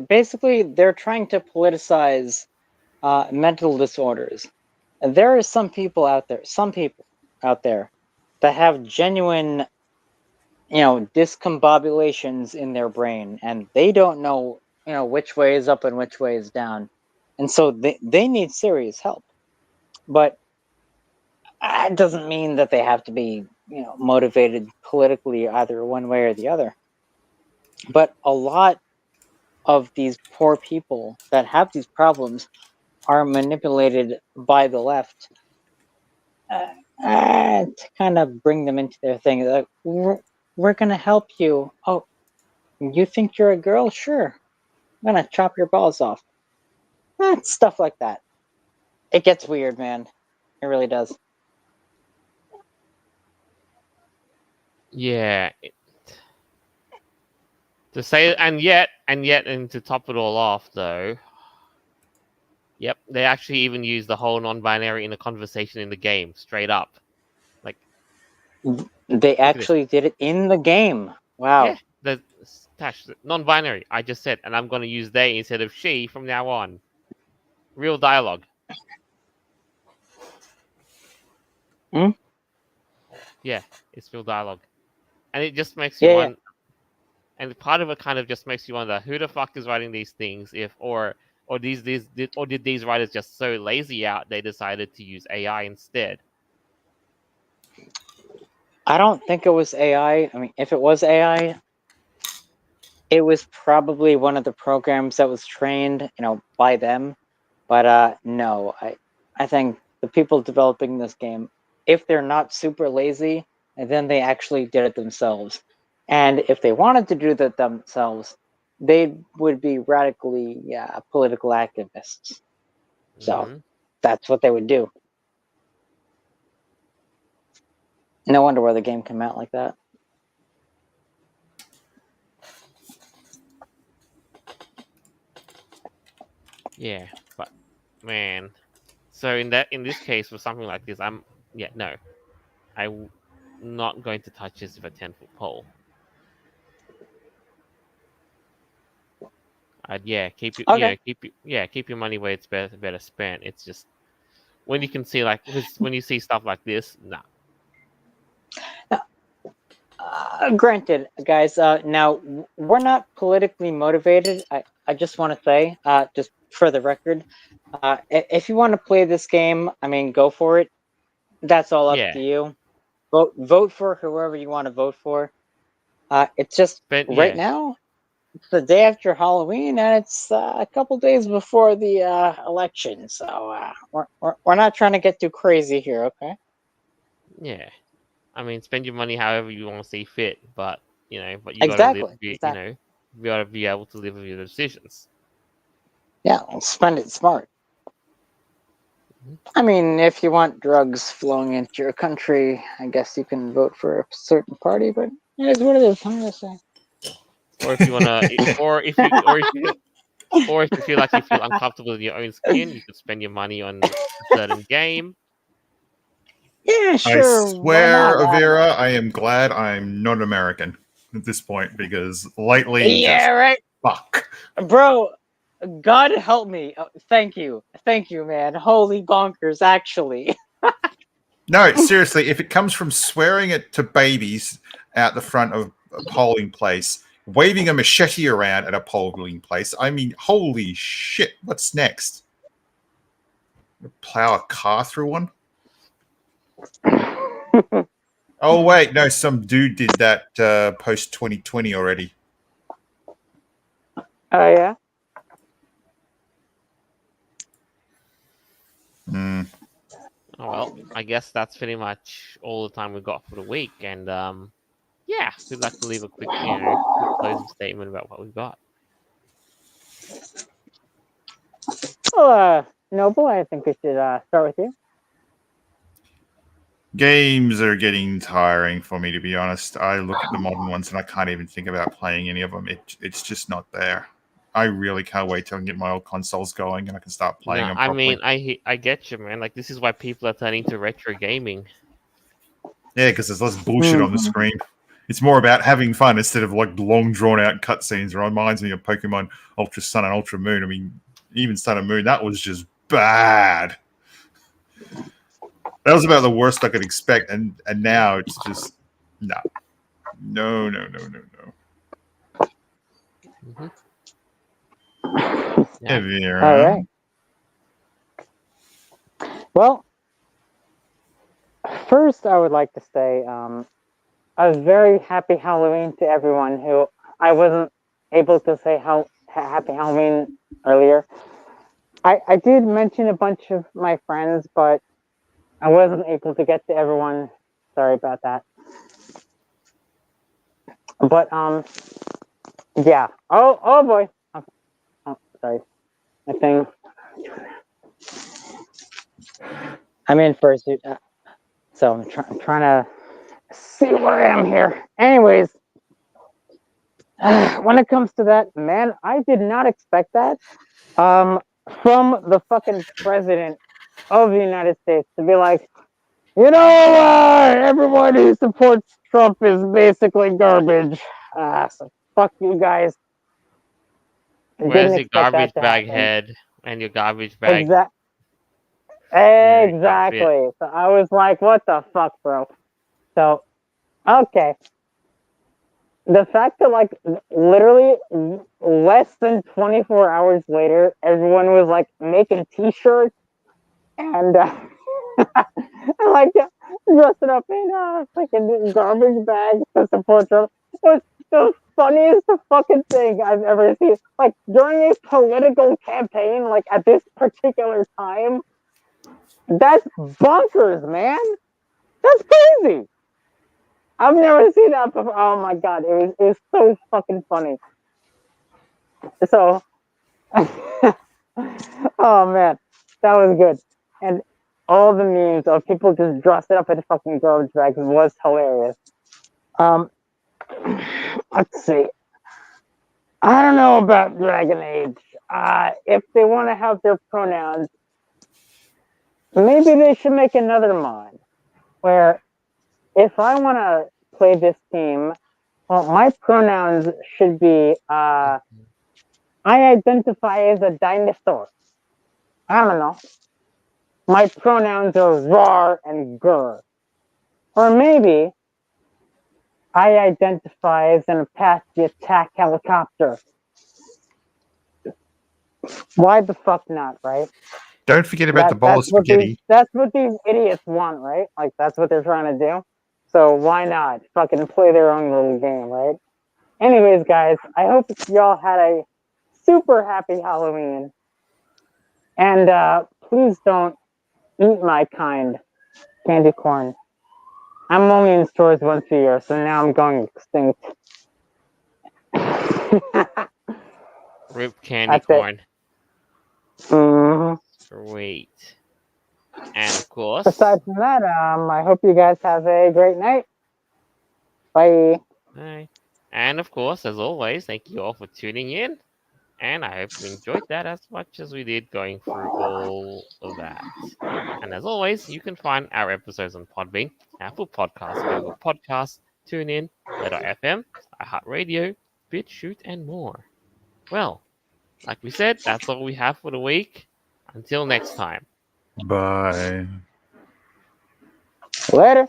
basically they're trying to politicize mental disorders. There are some people out there that have genuine, discombobulations in their brain, and they don't know, which way is up and which way is down, and so they need serious help. But it doesn't mean that they have to be, motivated politically either one way or the other. But a lot of these poor people that have these problems are manipulated by the left to kind of bring them into their thing. Like, we're going to help you. Oh, you think you're a girl? Sure. I'm going to chop your balls off. Stuff like that. It gets weird, man. It really does. Yeah. To say and to top it all off though. Yep, they actually even use the whole non-binary in a conversation in the game, straight up. Like they actually did it in the game. Wow. Yeah, the non-binary. I just said, and I'm going to use they instead of she from now on. Real dialogue. Yeah, it's real dialogue, and it just makes you wonder. And part of it kind of just makes you wonder who the fuck is writing these things, or did these writers just so lazy out they decided to use AI instead? I don't think it was AI. I mean, if it was AI, it was probably one of the programs that was trained, by them. But no, I think the people developing this game, if they're not super lazy, then they actually did it themselves. And if they wanted to do that themselves, they would be radically, political activists. So that's what they would do. No wonder why the game came out like that. Yeah, but man, so in this case, for something like this, I'm not going to touch this with a 10-foot pole. Keep your money where it's better spent. It's just when you can see when you see stuff like this, nah. Granted, guys. Now we're not politically motivated. I just want to say, just for the record, if you want to play this game, I mean, go for it. That's all up to you. Vote for whoever you want to vote for. It's just right now. It's the day after Halloween, and it's a couple days before the election. So we're not trying to get too crazy here, okay? Yeah, I mean, spend your money however you want to see fit, but you exactly. gotta you gotta be able to live with your decisions. Yeah, spend it smart. I mean, if you want drugs flowing into your country, I guess you can vote for a certain party, but it is what it is. I'm gonna say. Or if you wanna, or if you feel like you feel uncomfortable in your own skin, you could spend your money on a certain game. Yeah, sure. I swear, Avira, I am glad I'm not American at this point because lately, right. Fuck, bro. God help me. Oh, thank you, man. Holy bonkers, actually. No, seriously, if it comes from swearing it to babies out the front of a polling place, waving a machete around at a polling place, I mean, holy shit, what's next? Plow a car through one? Oh, wait. No, some dude did that post 2020 already. Oh, yeah? Mm. Oh well, I guess that's pretty much all the time we've got for the week. And yeah, we'd like to leave a quick, quick closing statement about what we've got. Well, Noble, I think we should start with you. Games are getting tiring for me, to be honest. I look at the modern ones and I can't even think about playing any of them. It's just not there. I really can't wait till I can get my old consoles going and I can start playing No, them I properly. mean, I get you, man. Like this is why people are turning to retro gaming. Yeah, because there's less bullshit on the screen. It's more about having fun instead of like long drawn out cutscenes. It reminds me of Pokemon Ultra Sun and Ultra Moon. I mean, even Sun and Moon, that was just bad. That was about the worst I could expect, and now it's just no. Mm-hmm. Yeah. All right. Well, first, I would like to say a very happy Halloween to everyone who I wasn't able to say happy Halloween earlier. I did mention a bunch of my friends, but I wasn't able to get to everyone. Sorry about that. But yeah. Oh boy. Oh, sorry. My thing. I'm in first, so I'm trying to see where I am here. Anyways, when it comes to that, man, I did not expect that. From the fucking president of the United States to be like, everyone who supports Trump is basically garbage. So fuck you guys. Where's Didn't your expect garbage that to bag happen. head and your garbage bag? Exactly. So I was like, what the fuck, bro? So, okay. The fact that, like, literally less than 24 hours later, everyone was, like, making t-shirts and, like, dressing up in, fucking garbage bags to support Trump. It was the funniest fucking thing I've ever seen. Like, during a political campaign, like, at this particular time, that's bonkers, man. That's crazy. I've never seen that before. Oh my god, it was so fucking funny. So, oh man, that was good. And all the memes of people just dressing up in fucking garbage bags was hilarious. Let's see. I don't know about Dragon Age. If they want to have their pronouns, maybe they should make another mod where if I want to play this team, well, my pronouns should be I identify as a dinosaur. I don't know. My pronouns are rar and gur. Or maybe I identify as an Apache attack helicopter. Why the fuck not, right? Don't forget about the bowl of spaghetti. That's what these idiots want, right? Like, that's what they're trying to do. So why not fucking play their own little game, right? Anyways, guys, I hope y'all had a super happy Halloween. And please don't eat my kind candy corn. I'm only in stores once a year, so now I'm going extinct. Rip candy corn. Sweet. And of course, aside from that, I hope you guys have a great night. Bye. Bye. And of course, as always, thank you all for tuning in. And I hope you enjoyed that as much as we did going through all of that. And as always, you can find our episodes on Podbean, Apple Podcasts, Google Podcasts, TuneIn, Player.fm, iHeartRadio, BitChute, and more. Well, like we said, that's all we have for the week. Until next time. Bye. Later.